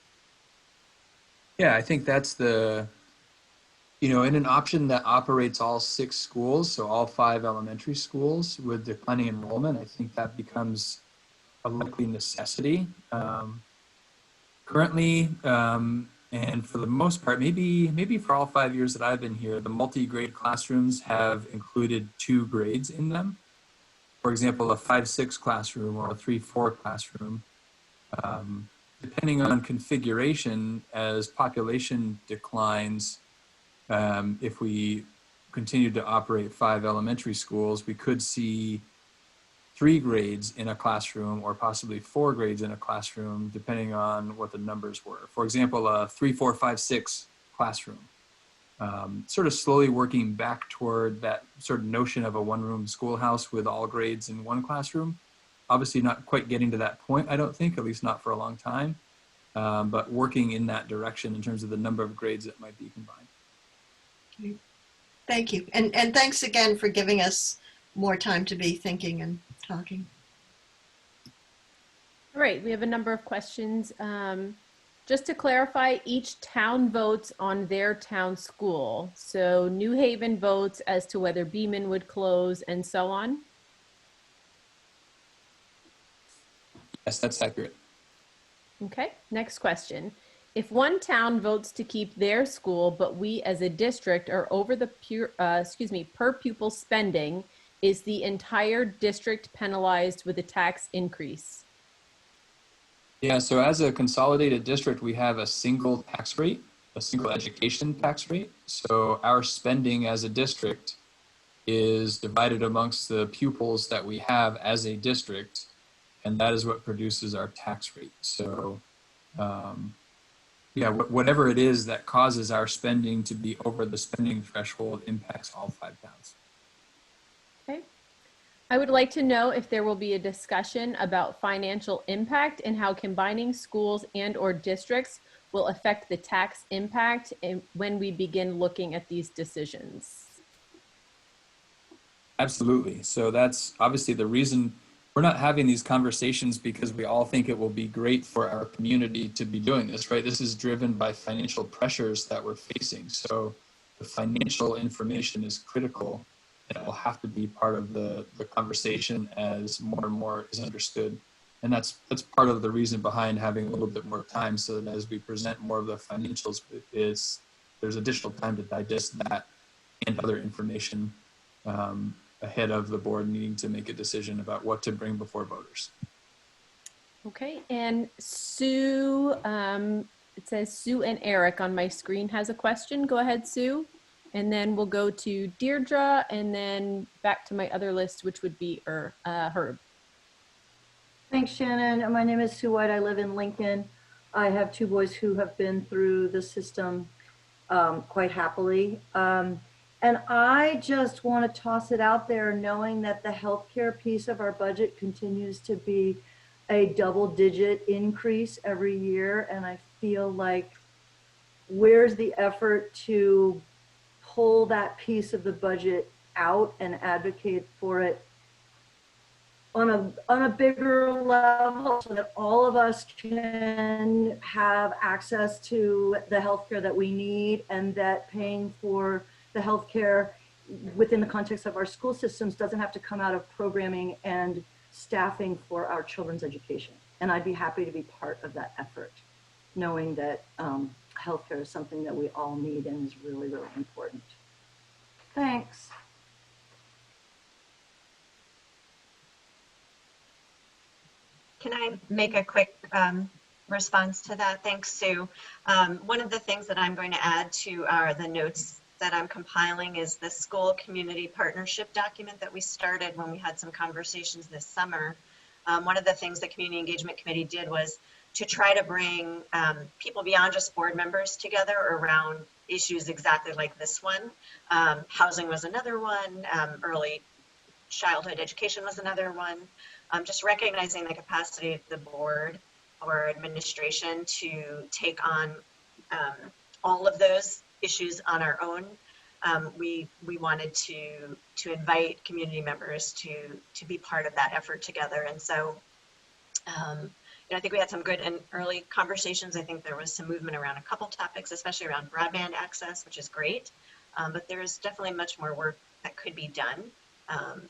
Yeah, I think that's in an option that operates all 6 schools, so all 5 elementary schools with declining enrollment, I think that becomes a likely necessity. Currently, and for the most part, maybe for all 5 years that I've been here, the multi-grade classrooms have included 2 grades in them. For example, a 5-6 classroom or a 3-4 classroom. Depending on configuration, as population declines, if we continue to operate 5 elementary schools, we could see 3 grades in a classroom or possibly 4 grades in a classroom, depending on what the numbers were. For example, a 3, 4, 5, 6 classroom. Sort of slowly working back toward that sort of notion of a one-room schoolhouse with all grades in one classroom. Obviously not quite getting to that point, I don't think, at least not for a long time, but working in that direction in terms of the number of grades that might be combined. Okay. Thank you. And thanks again for giving us more time to be thinking and talking. All right, we have a number of questions. Just to clarify, each town votes on their town school. So New Haven votes as to whether Beaman would close and so on. Yes, that's accurate. Okay, next question. If one town votes to keep their school, but we as a district are over the per pupil spending, is the entire district penalized with a tax increase? Yeah, so as a consolidated district, we have a single tax rate, a single education tax rate. So our spending as a district is divided amongst the pupils that we have as a district, and that is what produces our tax rate. So yeah, whatever it is that causes our spending to be over the spending threshold impacts all 5 towns. Okay. I would like to know if there will be a discussion about financial impact and how combining schools and or districts will affect the tax impact and when we begin looking at these decisions. Absolutely. So that's obviously the reason we're not having these conversations, because we all think it will be great for our community to be doing this, right? This is driven by financial pressures that we're facing. So the financial information is critical, and it will have to be part of the conversation as more and more is understood. And that's part of the reason behind having a little bit more time, so that as we present more of the financials, there's additional time to digest that and other information ahead of the board needing to make a decision about what to bring before voters. Okay, and Sue, it says Sue and Eric on my screen has a question. Go ahead, Sue. And then we'll go to Deirdre and then back to my other list, which would be Herb. Thanks, Shannon. My name is Sue White. I live in Lincoln. I have 2 boys who have been through the system quite happily. And I just want to toss it out there, knowing that the healthcare piece of our budget continues to be a double-digit increase every year. And I feel like, where's the effort to pull that piece of the budget out and advocate for it on a bigger level, so that all of us can have access to the healthcare that we need, and that paying for the healthcare within the context of our school systems doesn't have to come out of programming and staffing for our children's education. And I'd be happy to be part of that effort, knowing that healthcare is something that we all need and is really, really important. Thanks. Can I make a quick response to that? Thanks, Sue. One of the things that I'm going to add to the notes that I'm compiling is the school community partnership document that we started when we had some conversations this summer. One of the things the Community Engagement Committee did was to try to bring people beyond just board members together around issues exactly like this one. Housing was another one, early childhood education was another one. Just recognizing the capacity of the board or administration to take on all of those issues on our own. We wanted to invite community members to be part of that effort together. And so, I think we had some good and early conversations. I think there was some movement around a couple topics, especially around broadband access, which is great. But there's definitely much more work that could be done,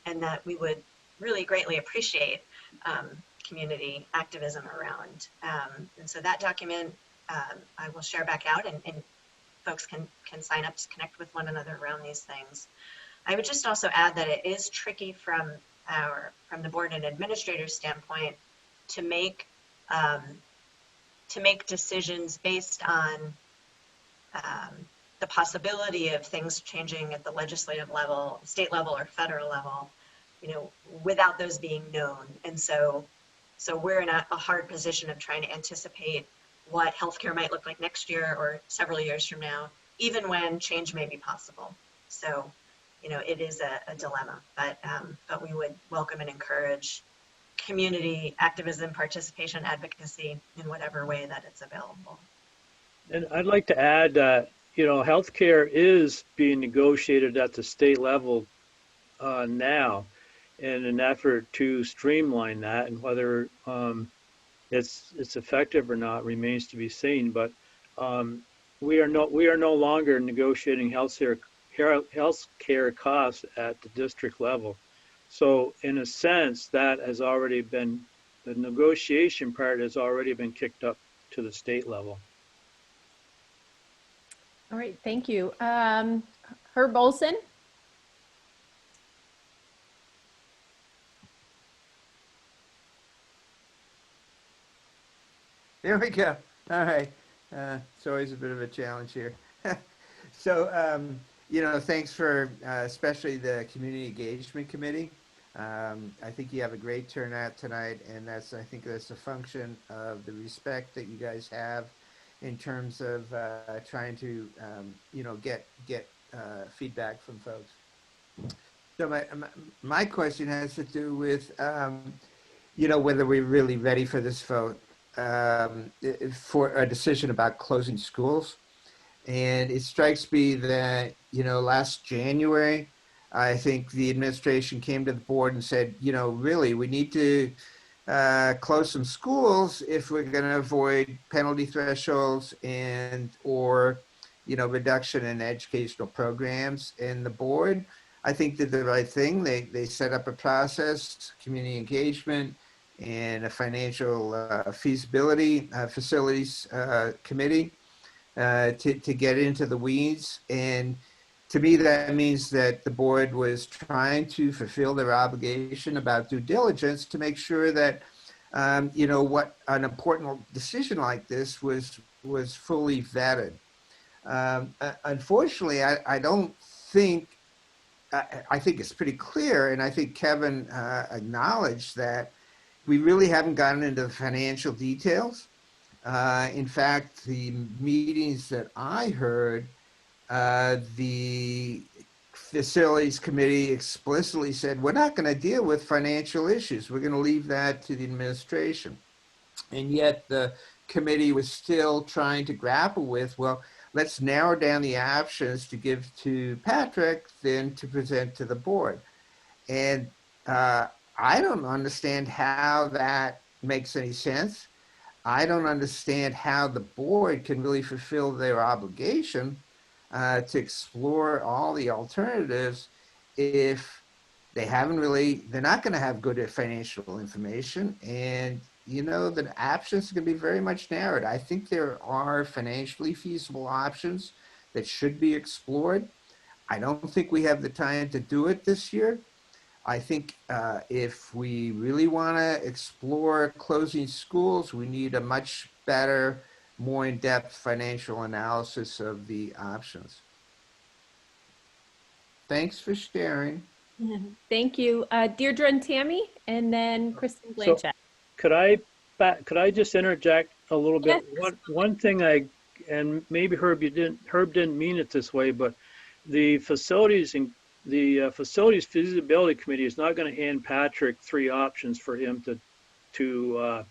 and that we would really greatly appreciate community activism around. And so that document I will share back out, and folks can sign up to connect with one another around these things. I would just also add that it is tricky from the board and administrator standpoint to make decisions based on the possibility of things changing at the legislative level, state level, or federal level, without those being known. And so we're in a hard position of trying to anticipate what healthcare might look like next year or several years from now, even when change may be possible. So, it is a dilemma, but we would welcome and encourage community activism, participation, advocacy in whatever way that it's available. And I'd like to add that, healthcare is being negotiated at the state level now in an effort to streamline that, and whether it's effective or not remains to be seen. But we are no longer negotiating healthcare costs at the district level. So in a sense, that has already been, the negotiation part has already been kicked up to the state level. All right, thank you. Herb Olson. There we go. All right. It's always a bit of a challenge here. So, thanks for especially the Community Engagement Committee. I think you have a great turnout tonight, and I think that's a function of the respect that you guys have in terms of trying to, get feedback from folks. So my question has to do with, whether we're really ready for this vote for a decision about closing schools. And it strikes me that, last January, I think the administration came to the board and said, really, we need to close some schools if we're going to avoid penalty thresholds or reduction in educational programs. And the board, I think, did the right thing. They set up a process, community engagement, and a financial feasibility facilities committee to get into the weeds. And to me, that means that the board was trying to fulfill their obligation about due diligence to make sure that, what an important decision like this was fully vetted. Unfortunately, I don't think, I think it's pretty clear, and I think Kevin acknowledged that we really haven't gotten into the financial details. In fact, the meetings that I heard, the facilities committee explicitly said, we're not going to deal with financial issues. We're going to leave that to the administration. And yet the committee was still trying to grapple with, well, let's narrow down the options to give to Patrick, then to present to the board. And I don't understand how that makes any sense. I don't understand how the board can really fulfill their obligation to explore all the alternatives if they're not going to have good financial information. And, the options can be very much narrowed. I think there are financially feasible options that should be explored. I don't think we have the time to do it this year. I think if we really want to explore closing schools, we need a much better, more in-depth financial analysis of the options. Thanks for sharing. Thank you. Deirdre and Tammy, and then Kristen Blanchett. Could I just interject a little bit? Yes. One thing and maybe Herb didn't mean it this way, but the facilities feasibility committee is not going to hand Patrick 3 options for him to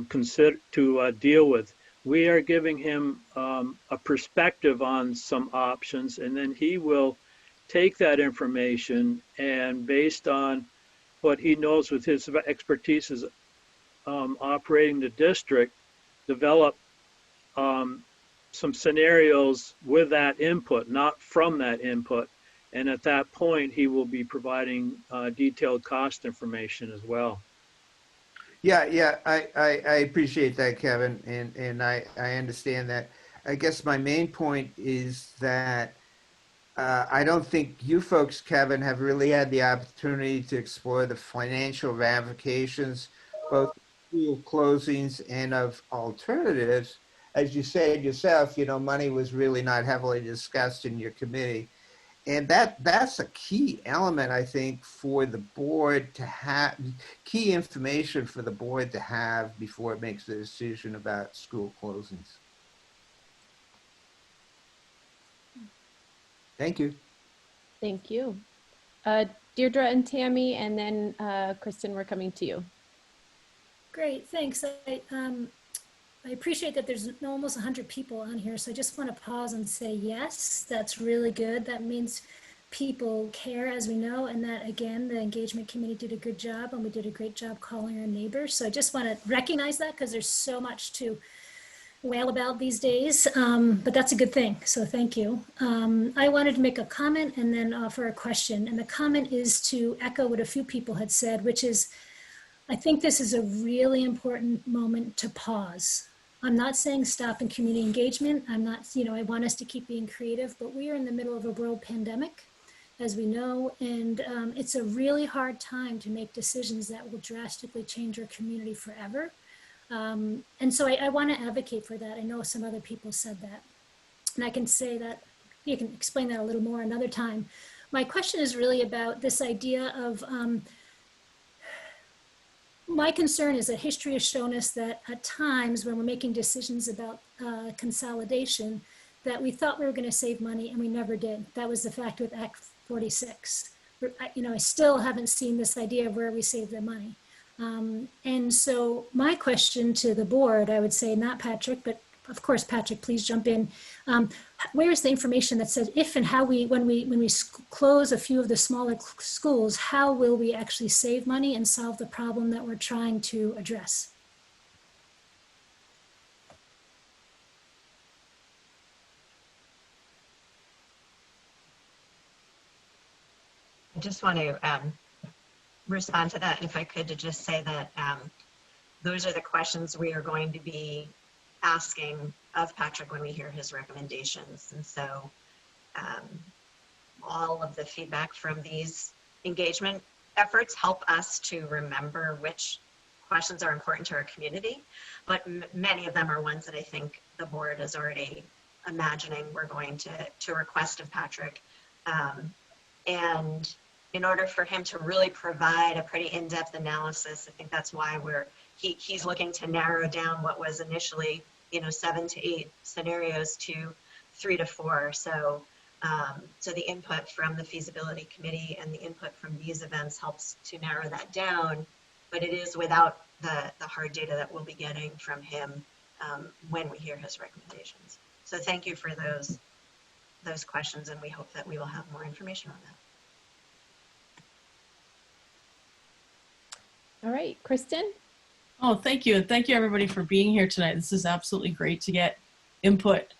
consider to deal with. We are giving him a perspective on some options, and then he will take that information and, based on what he knows with his expertise as operating the district, develop some scenarios with that input, not from that input. And at that point, he will be providing detailed cost information as well. Yeah, I appreciate that, Kevin, and I understand that. I guess my main point is that I don't think you folks, Kevin, have really had the opportunity to explore the financial ramifications, both school closings and of alternatives. As you said yourself, money was really not heavily discussed in your committee. And that's a key element, I think, for the board to have, key information for the board to have before it makes the decision about school closings. Thank you. Thank you. Deirdre and Tammy, and then Kristen, we're coming to you. Great, thanks. I appreciate that there's almost 100 people on here, so I just want to pause and say yes, that's really good. That means people care, as we know, and that, again, the engagement committee did a good job, and we did a great job calling our neighbors. So I just want to recognize that, because there's so much to wail about these days, but that's a good thing, so thank you. I wanted to make a comment and then offer a question, and the comment is to echo what a few people had said, which is, I think this is a really important moment to pause. I'm not saying stop in community engagement. I'm not, I want us to keep being creative, but we are in the middle of a world pandemic, as we know, and it's a really hard time to make decisions that will drastically change our community forever. And so I want to advocate for that. I know some other people said that, and I can say that, you can explain that a little more another time. My question is really about this idea of my concern is that history has shown us that at times when we're making decisions about consolidation, that we thought we were going to save money and we never did. That was the fact with Act 46. I still haven't seen this idea of where we save the money. And so my question to the board, I would say, not Patrick, but of course, Patrick, please jump in. Where is the information that says if and how when we close a few of the smaller schools, how will we actually save money and solve the problem that we're trying to address? I just want to respond to that, and if I could, to just say that those are the questions we are going to be asking of Patrick when we hear his recommendations. And so all of the feedback from these engagement efforts help us to remember which questions are important to our community, but many of them are ones that I think the board is already imagining we're going to request of Patrick. And in order for him to really provide a pretty in-depth analysis, I think that's why he's looking to narrow down what was initially, 7 to 8 scenarios to 3 to 4. So, so the input from the feasibility committee and the input from these events helps to narrow that down, but it is without the hard data that we'll be getting from him when we hear his recommendations. So thank you for those questions, and we hope that we will have more information on that. All right, Kristen? Oh, thank you. And thank you everybody for being here tonight. This is absolutely great to get input.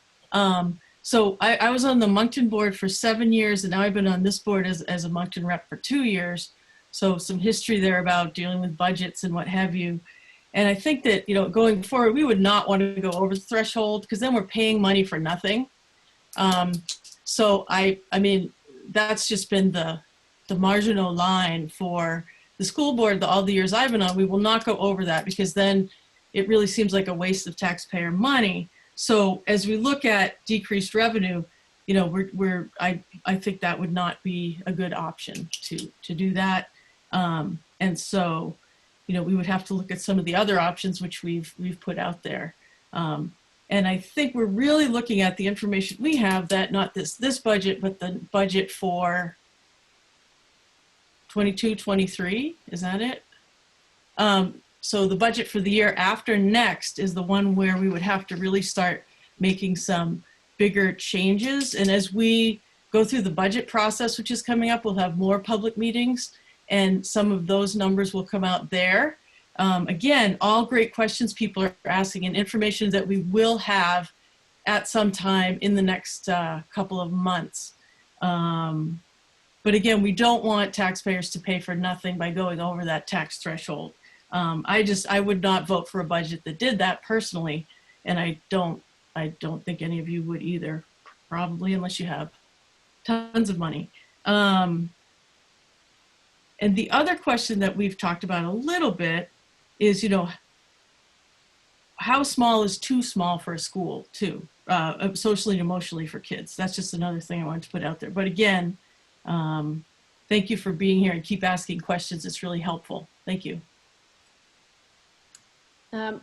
So I was on the Moncton board for 7 years, and now I've been on this board as a Moncton rep for 2 years. So some history there about dealing with budgets and what have you. And I think that, going forward, we would not want to go over the threshold because then we're paying money for nothing. So I mean, that's just been the marginal line for the school board, all the years I've been on. We will not go over that because then it really seems like a waste of taxpayer money. So as we look at decreased revenue, I think that would not be a good option to do that. And so, we would have to look at some of the other options which we've put out there. And I think we're really looking at the information we have, that not this budget, but the budget for 22-23, is that it? So the budget for the year after next is the one where we would have to really start making some bigger changes. And as we go through the budget process, which is coming up, we'll have more public meetings, and some of those numbers will come out there. Again, all great questions people are asking, and information that we will have at some time in the next couple of months. But again, we don't want taxpayers to pay for nothing by going over that tax threshold. I would not vote for a budget that did that personally, and I don't think any of you would either, probably, unless you have tons of money. And the other question that we've talked about a little bit is, how small is too small for a school too, socially and emotionally for kids? That's just another thing I wanted to put out there. But again, thank you for being here and keep asking questions. It's really helpful. Thank you.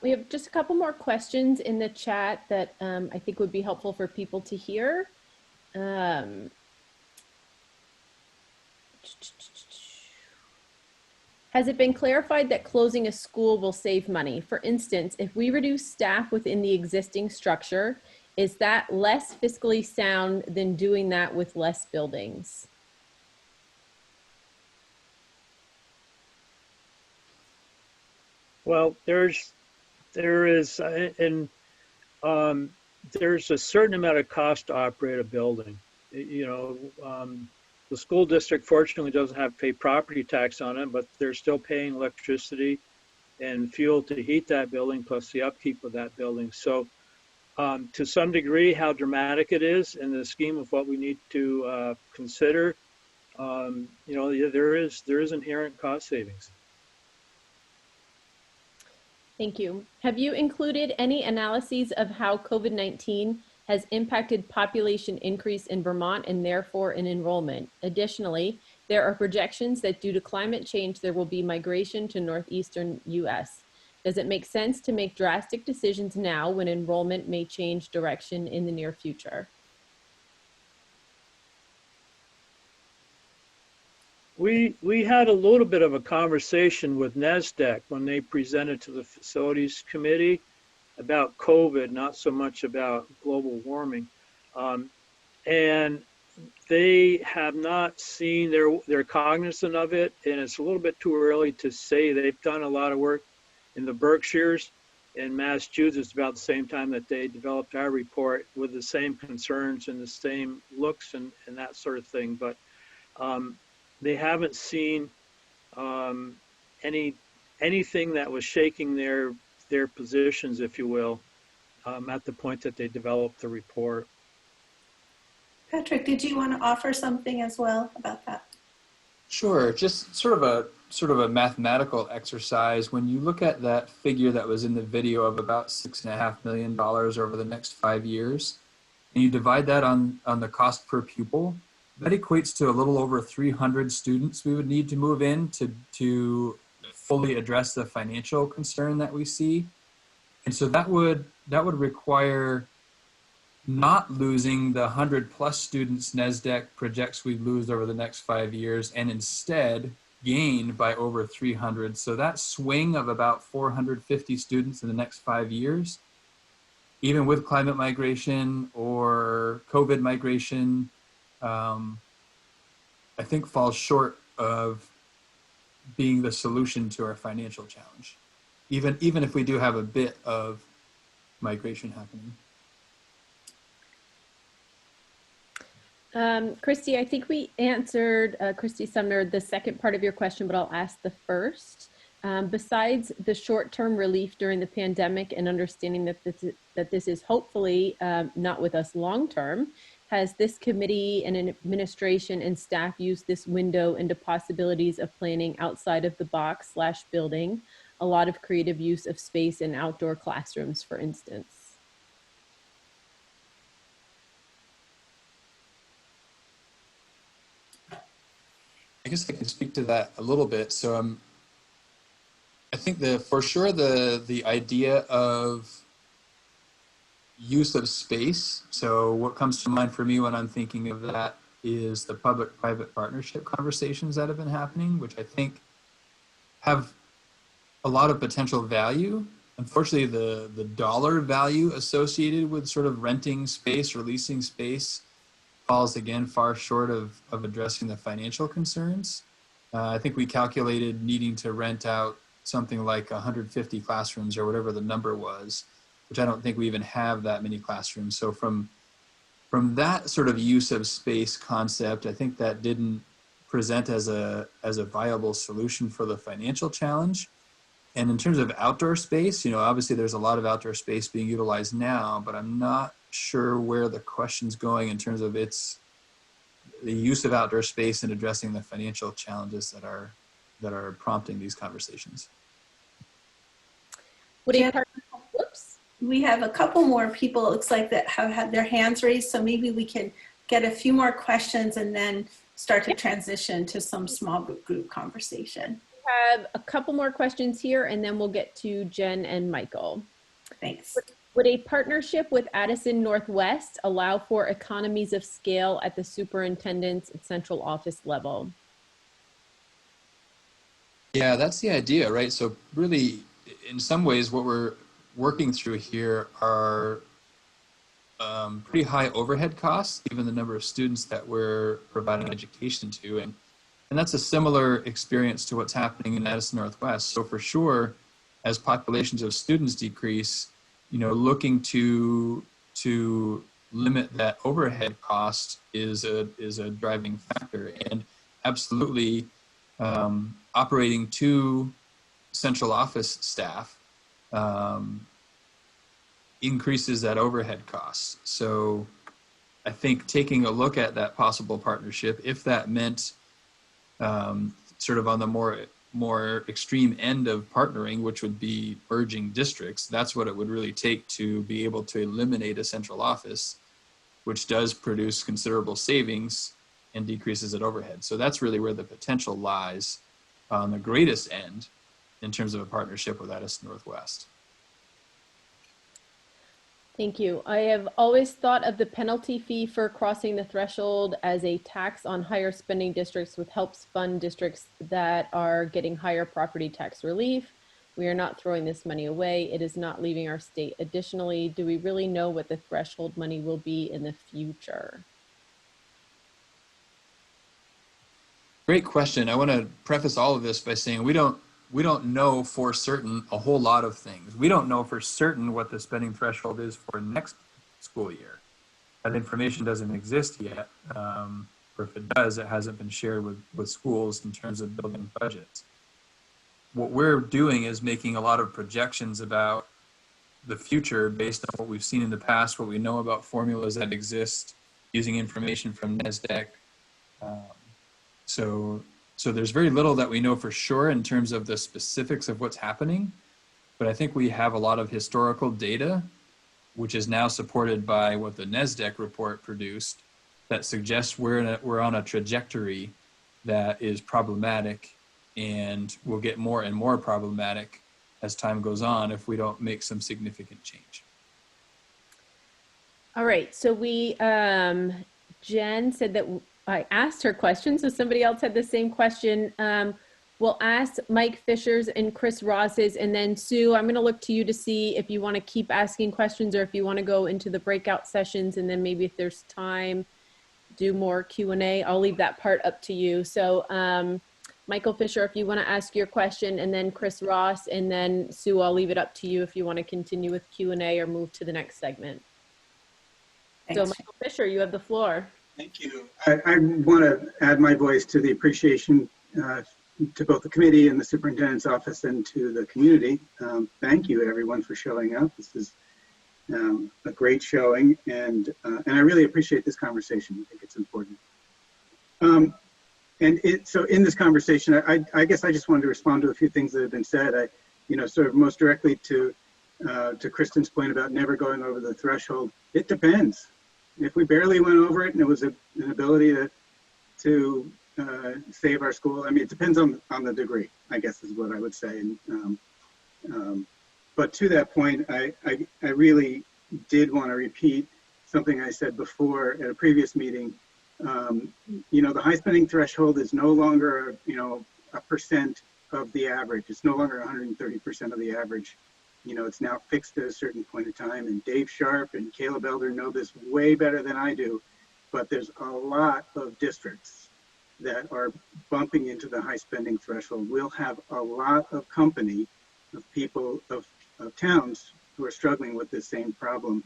We have just a couple more questions in the chat that I think would be helpful for people to hear. Has it been clarified that closing a school will save money? For instance, if we reduce staff within the existing structure, is that less fiscally sound than doing that with less buildings? Well, there's a certain amount of cost to operate a building. The school district fortunately doesn't have to pay property tax on it, but they're still paying electricity and fuel to heat that building, plus the upkeep of that building. So to some degree, how dramatic it is in the scheme of what we need to consider, there is inherent cost savings. Thank you. Have you included any analyses of how COVID-19 has impacted population increase in Vermont and therefore in enrollment? Additionally, There are projections that due to climate change, there will be migration to northeastern US. Does it make sense to make drastic decisions now when enrollment may change direction in the near future? We had a little bit of a conversation with NASDAQ when they presented to the facilities committee about COVID, not so much about global warming. And they have not seen, they're cognizant of it, and it's a little bit too early to say. They've done a lot of work in the Berkshires in Massachusetts about the same time that they developed our report, with the same concerns and the same looks and that sort of thing. But they haven't seen anything that was shaking their positions, if you will, at the point that they developed the report. Patrick, did you want to offer something as well about that? Sure, just sort of a mathematical exercise. When you look at that figure that was in the video of about $6.5 million over the next 5 years, and you divide that on the cost per pupil, that equates to a little over 300 students we would need to move in to fully address the financial concern that we see. And so that would require not losing the 100+ students NASDAQ projects we'd lose over the next 5 years, and instead gain by over 300. So that swing of about 450 students in the next 5 years, even with climate migration or COVID migration, I think falls short of being the solution to our financial challenge, even if we do have a bit of migration happening. Christy, I think we answered, Christy Sumner, the second part of your question, but I'll ask the first. Besides the short-term relief during the pandemic and understanding that this is hopefully not with us long-term, has this committee and administration and staff used this window into possibilities of planning outside of the box / building, a lot of creative use of space in outdoor classrooms, for instance? I guess I can speak to that a little bit. So I think for sure the idea of use of space. So what comes to mind for me when I'm thinking of that is the public-private partnership conversations that have been happening, which I think have a lot of potential value. Unfortunately, the dollar value associated with sort of renting space or leasing space falls again far short of addressing the financial concerns. I think we calculated needing to rent out something like 150 classrooms or whatever the number was, which I don't think we even have that many classrooms. So from that sort of use of space concept, I think that didn't present as a viable solution for the financial challenge. And in terms of outdoor space, obviously there's a lot of outdoor space being utilized now, but I'm not sure where the question's going in terms of the use of outdoor space and addressing the financial challenges that are prompting these conversations. Whoops. We have a couple more people, it looks like, that have had their hands raised, so maybe we can get a few more questions and then start to transition to some small group conversation. We have a couple more questions here, and then we'll get to Jen and Michael. Thanks. Would a partnership with Addison Northwest allow for economies of scale at the superintendent's and central office level? Yeah, that's the idea, right? So really, in some ways, what we're working through here are pretty high overhead costs, given the number of students that we're providing education to. And that's a similar experience to what's happening in Addison Northwest. So for sure, as populations of students decrease, looking to limit that overhead cost is a driving factor. And absolutely, operating two central office staff increases that overhead cost. So I think taking a look at that possible partnership, if that meant sort of on the more extreme end of partnering, which would be merging districts, that's what it would really take to be able to eliminate a central office, which does produce considerable savings and decreases at overhead. So that's really where the potential lies on the greatest end in terms of a partnership with Addison Northwest. Thank you. I have always thought of the penalty fee for crossing the threshold as a tax on higher spending districts, which helps fund districts that are getting higher property tax relief. We are not throwing this money away. It is not leaving our state. Additionally, do we really know what the threshold money will be in the future? Great question. I want to preface all of this by saying we don't know for certain a whole lot of things. We don't know for certain what the spending threshold is for next school year. That information doesn't exist yet, or if it does, it hasn't been shared with schools in terms of building budgets. What we're doing is making a lot of projections about the future based on what we've seen in the past, what we know about formulas that exist, using information from NESDEC. So there's very little that we know for sure in terms of the specifics of what's happening, but I think we have a lot of historical data, which is now supported by what the NESDEC report produced, that suggests we're on a trajectory that is problematic and will get more and more problematic as time goes on if we don't make some significant change. All right, so Jen said that I asked her question, so somebody else had the same question. We'll ask Mike Fisher's and Chris Ross's, and then Sue, I'm gonna look to you to see if you wanna keep asking questions or if you wanna go into the breakout sessions, and then maybe if there's time, do more Q&A. I'll leave that part up to you. So Michael Fisher, if you wanna ask your question, and then Chris Ross, and then Sue, I'll leave it up to you if you wanna continue with Q&A or move to the next segment. Thanks. So Michael Fisher, you have the floor. Thank you. I want to add my voice to the appreciation to both the committee and the superintendent's office and to the community. Thank you, everyone, for showing up. This is a great showing, and I really appreciate this conversation. I think it's important. So in this conversation, I guess I just wanted to respond to a few things that have been said. Sort of most directly to Kristen's point about never going over the threshold. It depends. If we barely went over it and it was an ability to save our school, I mean, it depends on the degree, I guess is what I would say. But to that point, I really did want to repeat something I said before at a previous meeting. The high spending threshold is no longer, a percent of the average. It's no longer 130% of the average. It's now fixed at a certain point in time, and Dave Sharp and Caleb Elder know this way better than I do, but there's a lot of districts that are bumping into the high spending threshold. We'll have a lot of company of people, of towns who are struggling with this same problem.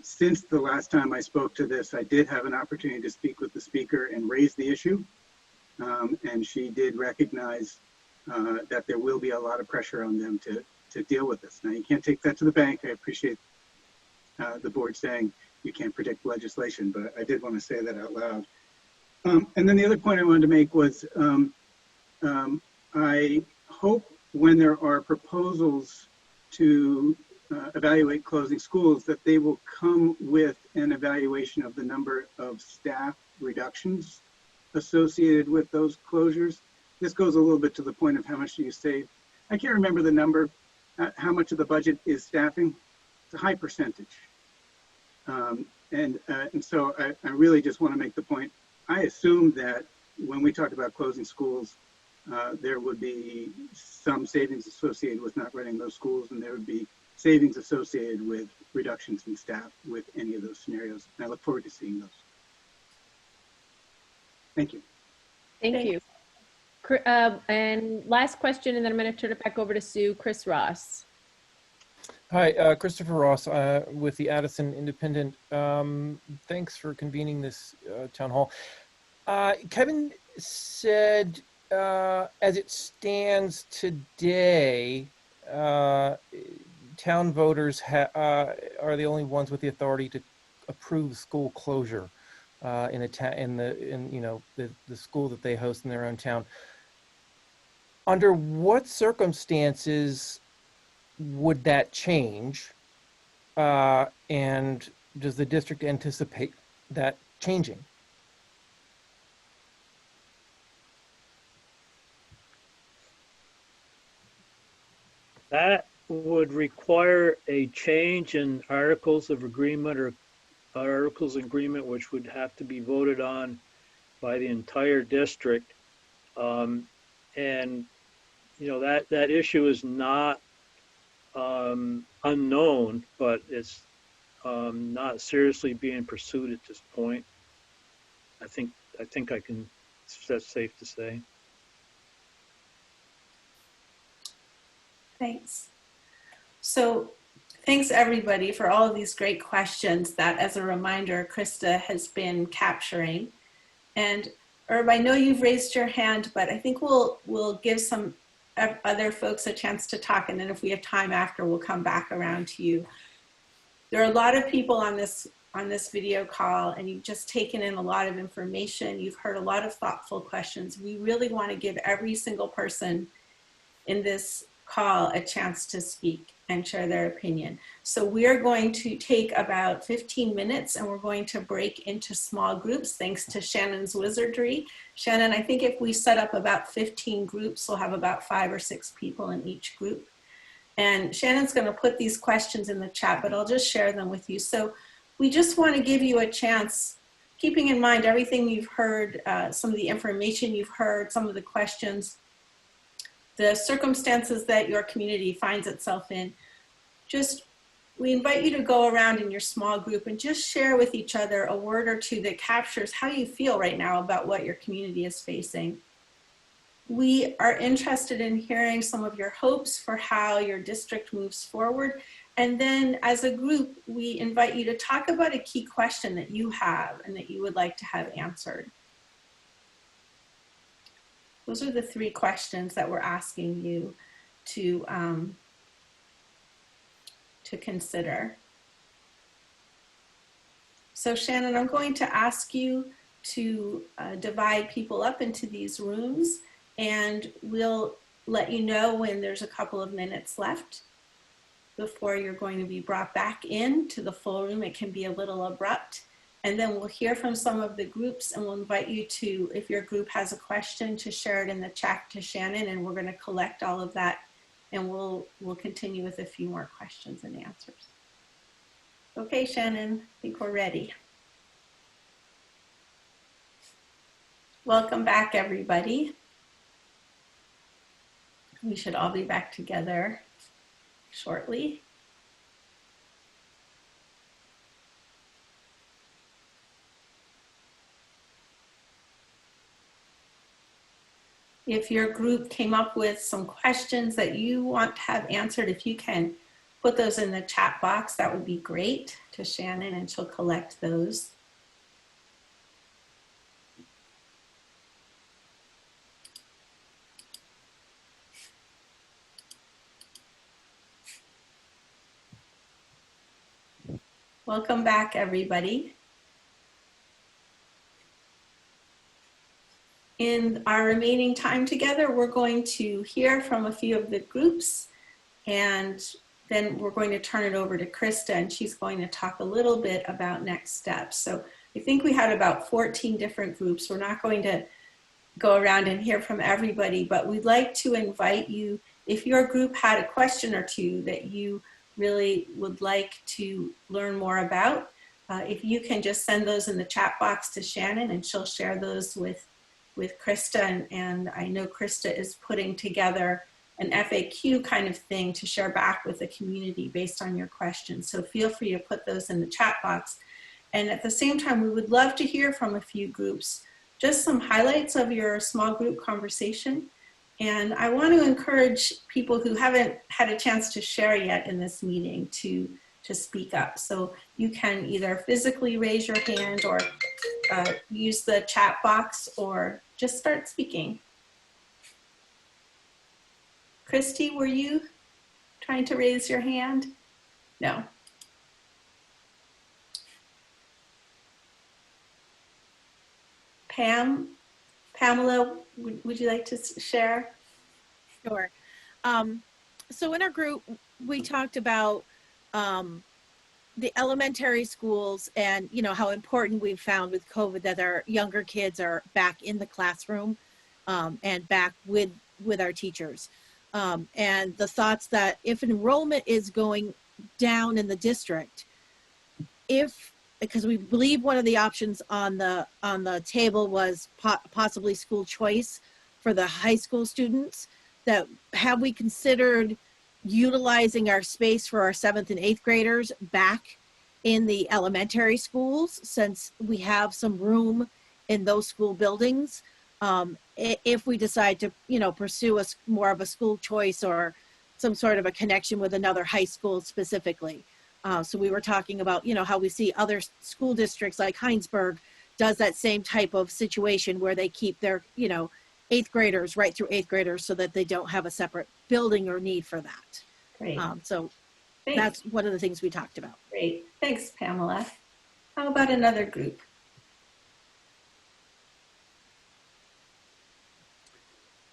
Since the last time I spoke to this, I did have an opportunity to speak with the speaker and raise the issue, and she did recognize that there will be a lot of pressure on them to deal with this. Now, you can't take that to the bank. I appreciate the board saying you can't predict legislation, but I did want to say that out loud. And then the other point I wanted to make was I hope when there are proposals to evaluate closing schools that they will come with an evaluation of the number of staff reductions associated with those closures. This goes a little bit to the point of how much do you save. I can't remember the number. How much of the budget is staffing? It's a high percentage. And so I really just want to make the point. I assume that when we talk about closing schools, there would be some savings associated with not running those schools, and there would be savings associated with reductions in staff with any of those scenarios. And I look forward to seeing those. Thank you. Thank you. And last question, and then I'm going to turn it back over to Sue. Chris Ross. Hi, Christopher Ross with the Addison Independent. Thanks for convening this town hall. Kevin said, as it stands today, town voters are the only ones with the authority to approve school closure in the school that they host in their own town. Under what circumstances would that change? And does the district anticipate that changing? That would require a change in articles of agreement or articles of agreement, which would have to be voted on by the entire district. And, you know, that issue is not unknown, but it's not seriously being pursued at this point. I think I can, that's safe to say. Thanks. So thanks everybody for all of these great questions that, as a reminder, Krista has been capturing. And Herb, I know you've raised your hand, but I think we'll give some other folks a chance to talk, and then if we have time after, we'll come back around to you. There are a lot of people on this video call, and you've just taken in a lot of information. You've heard a lot of thoughtful questions. We really want to give every single person in this call a chance to speak and share their opinion. So we're going to take about 15 minutes and we're going to break into small groups thanks to Shannon's wizardry. Shannon, I think if we set up about 15 groups, we'll have about 5 or 6 people in each group. And Shannon's going to put these questions in the chat, but I'll just share them with you. So we just want to give you a chance, keeping in mind everything you've heard, some of the information you've heard, some of the questions, the circumstances that your community finds itself in. Just, we invite you to go around in your small group and just share with each other a word or two that captures how you feel right now about what your community is facing. We are interested in hearing some of your hopes for how your district moves forward. And then as a group, we invite you to talk about a key question that you have and that you would like to have answered. Those are the 3 questions that we're asking you to consider. So Shannon, I'm going to ask you to divide people up into these rooms, and we'll let you know when there's a couple of minutes left before you're going to be brought back in to the full room. It can be a little abrupt. And then we'll hear from some of the groups, and we'll invite you to, if your group has a question, to share it in the chat to Shannon, and we're going to collect all of that, and we'll continue with a few more questions and answers. Okay, Shannon, I think we're ready. Welcome back, everybody. We should all be back together shortly. If your group came up with some questions that you want to have answered, if you can put those in the chat box, that would be great, to Shannon, and she'll collect those. Welcome back, everybody. In our remaining time together, we're going to hear from a few of the groups, and then we're going to turn it over to Krista, and she's going to talk a little bit about next steps. So I think we had about 14 different groups. We're not going to go around and hear from everybody, but we'd like to invite you, if your group had a question or two that you really would like to learn more about, if you can just send those in the chat box to Shannon, and she'll share those with Krista, and I know Krista is putting together an FAQ kind of thing to share back with the community based on your questions. So feel free to put those in the chat box. And at the same time, we would love to hear from a few groups, just some highlights of your small group conversation. And I want to encourage people who haven't had a chance to share yet in this meeting to speak up. So you can either physically raise your hand or use the chat box, or just start speaking. Christy, were you trying to raise your hand? No. Pamela, would you like to share? Sure. So in our group, we talked about the elementary schools and, you know, how important we've found with COVID that our younger kids are back in the classroom and back with our teachers. and the thoughts that if enrollment is going down in the district, because we believe one of the options on the table was possibly school choice for the high school students, that have we considered utilizing our space for our 7th and 8th graders back in the elementary schools, since we have some room in those school buildings, if we decide to, pursue more of a school choice or some sort of a connection with another high school specifically. So we were talking about, how we see other school districts like Heinsberg does that same type of situation where they keep their, 8th graders right through 8th graders so that they don't have a separate building or need for that. Great. So Thanks. that's one of the things we talked about. Great. Thanks, Pamela. How about another group?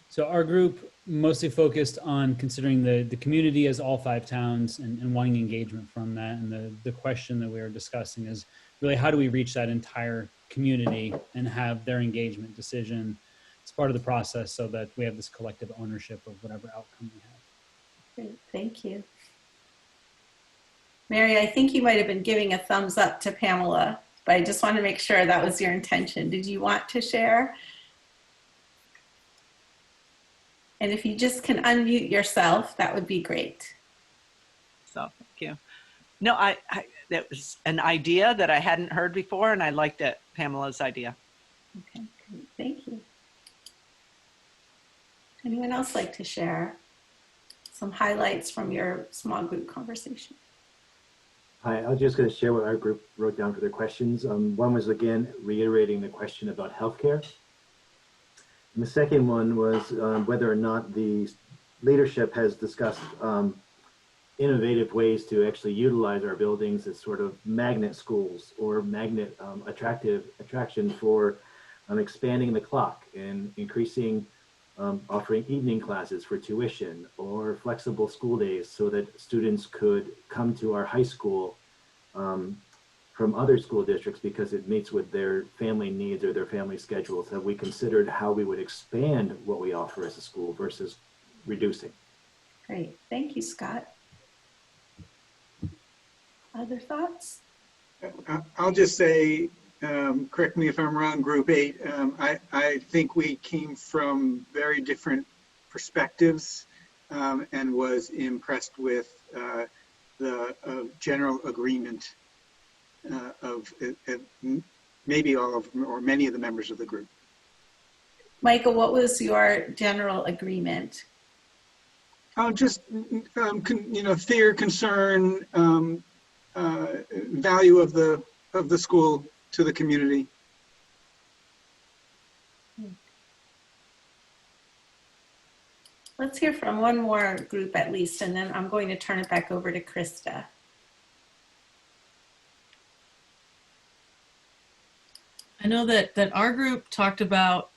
So our group mostly focused on considering the community as all 5 towns and wanting engagement from that. And the question that we were discussing is really, how do we reach that entire community and have their engagement decision as part of the process so that we have this collective ownership of whatever outcome we have. Great, thank you. Mary, I think you might have been giving a thumbs up to Pamela, but I just want to make sure that was your intention. Did you want to share? And if you just can unmute yourself, that would be great. So, thank you. No, that was an idea that I hadn't heard before, and I liked it, Pamela's idea. Okay, great. Thank you. Anyone else like to share some highlights from your small group conversation? Hi, I was just going to share what our group wrote down for their questions. One was, again, reiterating the question about healthcare. And the second one was whether or not the leadership has discussed innovative ways to actually utilize our buildings as sort of magnet schools or magnet attraction for expanding the clock and increasing, offering evening classes for tuition or flexible school days so that students could come to our high school from other school districts because it meets with their family needs or their family schedules. Have we considered how we would expand what we offer as a school versus reducing? Great, thank you, Scott. Other thoughts? I'll just say, correct me if I'm wrong, Group 8, I think we came from very different perspectives and was impressed with the general agreement of maybe all of or many of the members of the group. Michael, what was your general agreement? Just, fear, concern, value of the school to the community. Let's hear from one more group at least, and then I'm going to turn it back over to Krista. I know that our group talked about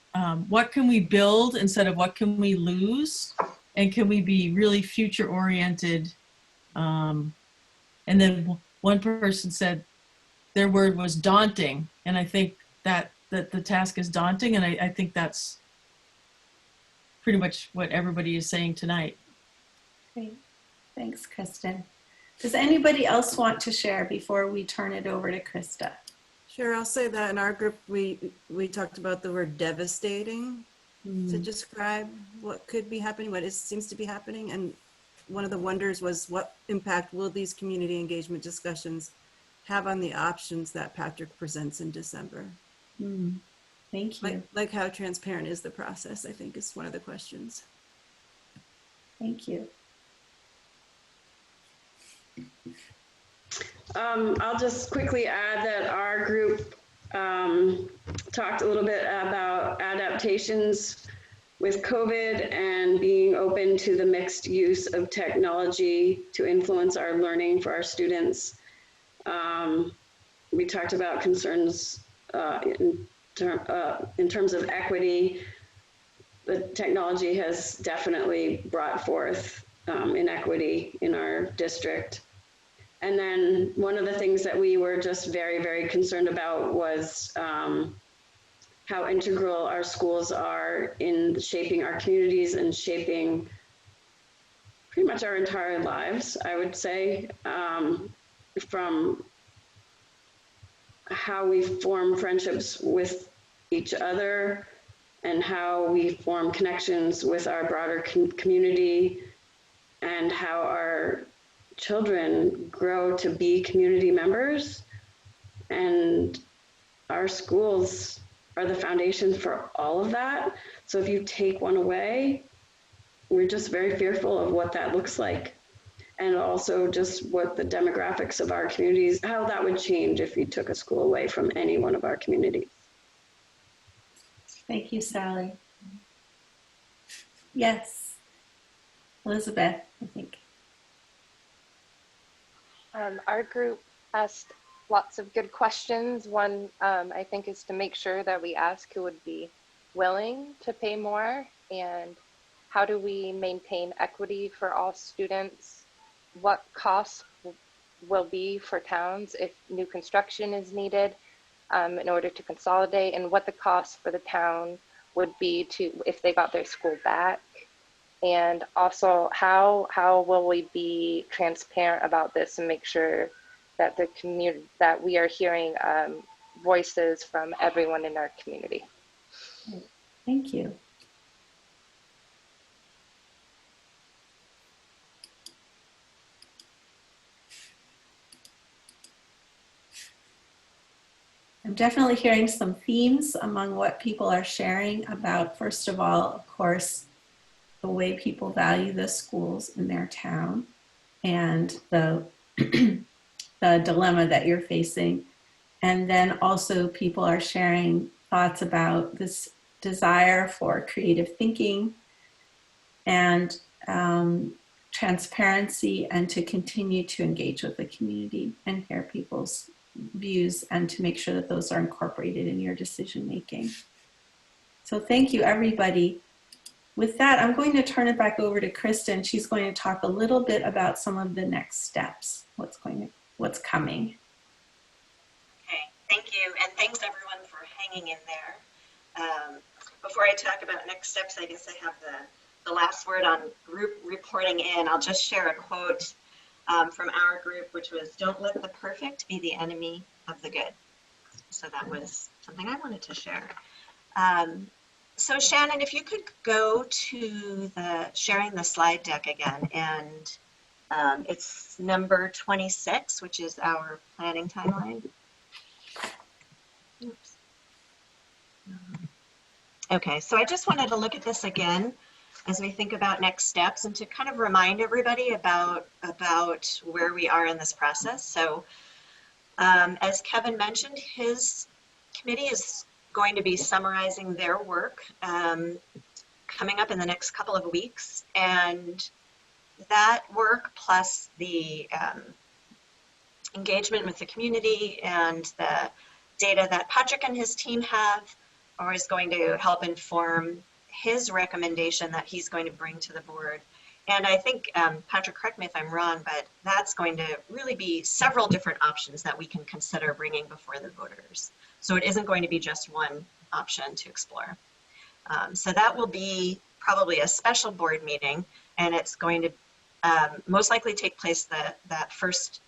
what can we build instead of what can we lose, and can we be really future oriented. And then one person said their word was daunting, and I think that the task is daunting, and I think that's pretty much what everybody is saying tonight. Great, thanks, Kristen. Does anybody else want to share before we turn it over to Krista? Sure, I'll say that in our group, we talked about the word devastating to describe what could be happening, what seems to be happening. And one of the wonders was, what impact will these community engagement discussions have on the options that Patrick presents in December? Thank you. Like how transparent is the process, I think, is one of the questions. Thank you. I'll just quickly add that our group talked a little bit about adaptations with COVID and being open to the mixed use of technology to influence our learning for our students. We talked about concerns in terms of equity. The technology has definitely brought forth inequity in our district. And then one of the things that we were just very, very concerned about was how integral our schools are in shaping our communities and shaping pretty much our entire lives, I would say, from how we form friendships with each other and how we form connections with our broader community, and how our children grow to be community members. And our schools are the foundation for all of that. So if you take one away, we're just very fearful of what that looks like. And also just what the demographics of our communities, how that would change if you took a school away from any one of our communities. Thank you, Sally. Yes, Elizabeth, I think. Our group asked lots of good questions. One, I think, is to make sure that we ask who would be willing to pay more, and how do we maintain equity for all students? What costs will be for towns if new construction is needed in order to consolidate, and what the cost for the town would be if they got their school back. And also, how will we be transparent about this and make sure that the community, that we are hearing voices from everyone in our community. Thank you. I'm definitely hearing some themes among what people are sharing about, first of all, of course, the way people value the schools in their town and the the dilemma that you're facing. And then also people are sharing thoughts about this desire for creative thinking and transparency, and to continue to engage with the community and hear people's views and to make sure that those are incorporated in your decision making. So thank you, everybody. With that, I'm going to turn it back over to Kristen. She's going to talk a little bit about some of the next steps, what's coming. Okay, thank you, and thanks everyone for hanging in there. Before I talk about next steps, I guess I have the last word on group reporting in. I'll just share a quote from our group, which was, "Don't let the perfect be the enemy of the good." So that was something I wanted to share. So Shannon, if you could go to sharing the slide deck again, and it's number 26, which is our planning timeline. Oops. Okay, so I just wanted to look at this again as we think about next steps and to kind of remind everybody about where we are in this process. So as Kevin mentioned, his committee is going to be summarizing their work coming up in the next couple of weeks. And that work plus the engagement with the community and the data that Patrick and his team have is going to help inform his recommendation that he's going to bring to the board. And I think, Patrick, correct me if I'm wrong, but that's going to really be several different options that we can consider bringing before the voters. So it isn't going to be just one option to explore. So that will be probably a special board meeting, and it's going to most likely take place that first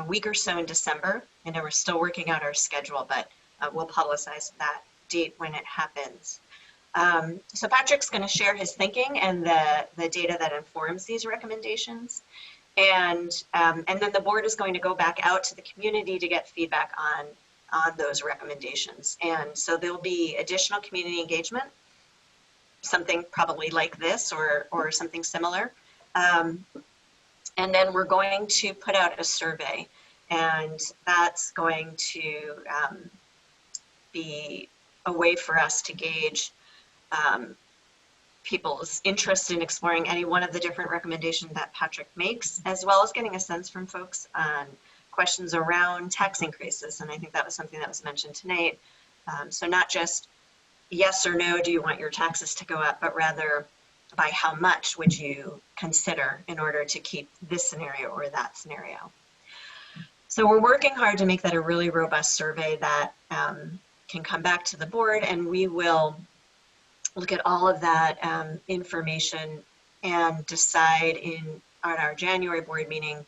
week or so in December. And we're still working out our schedule, but we'll publicize that date when it happens. So Patrick's going to share his thinking and the data that informs these recommendations. And then the board is going to go back out to the community to get feedback on those recommendations. And so there'll be additional community engagement, something probably like this or something similar. And then we're going to put out a survey, and that's going to be a way for us to gauge people's interest in exploring any one of the different recommendations that Patrick makes, as well as getting a sense from folks on questions around tax increases. And I think that was something that was mentioned tonight. So not just yes or no, do you want your taxes to go up, but rather by how much would you consider in order to keep this scenario or that scenario. So we're working hard to make that a really robust survey that can come back to the board, and we will look at all of that information and decide in our January board meeting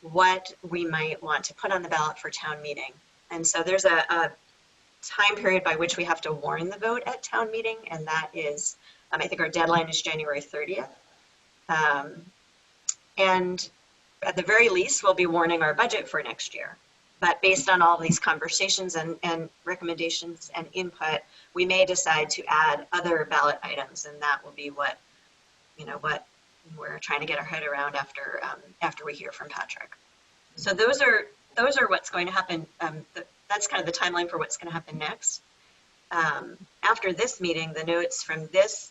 what we might want to put on the ballot for town meeting. And so there's a time period by which we have to warn the vote at town meeting, and that is, I think our deadline is January 30th. And at the very least, we'll be warning our budget for next year. But based on all these conversations and recommendations and input, we may decide to add other ballot items, and that will be what, what we're trying to get our head around after we hear from Patrick. So those are what's going to happen. That's kind of the timeline for what's going to happen next. After this meeting, the notes from this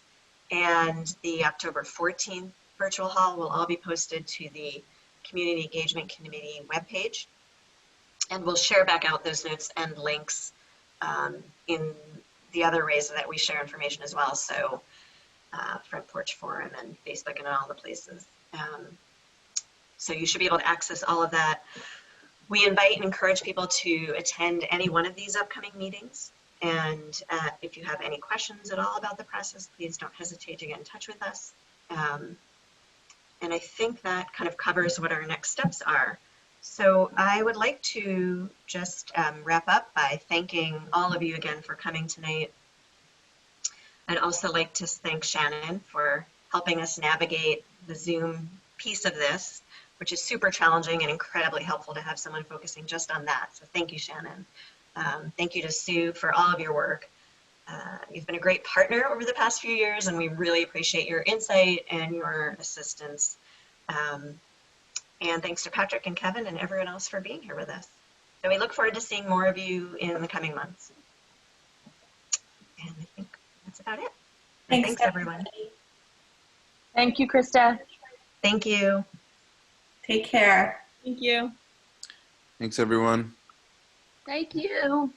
and the October 14th virtual hall will all be posted to the Community Engagement Committee webpage. And we'll share back out those notes and links in the other ways that we share information as well. So Front Porch Forum and Facebook and all the places. So you should be able to access all of that. We invite and encourage people to attend any one of these upcoming meetings. And if you have any questions at all about the process, please don't hesitate to get in touch with us. And I think that kind of covers what our next steps are. So I would like to just wrap up by thanking all of you again for coming tonight. I'd also like to thank Shannon for helping us navigate the Zoom piece of this, which is super challenging and incredibly helpful to have someone focusing just on that. So thank you, Shannon. Thank you to Sue for all of your work. You've been a great partner over the past few years, and we really appreciate your insight and your assistance. And thanks to Patrick and Kevin and everyone else for being here with us. So we look forward to seeing more of you in the coming months. And I think that's about it. Thanks everyone. Thank you, Krista. Thank you. Take care. Thank you. Thanks, everyone. Thank you.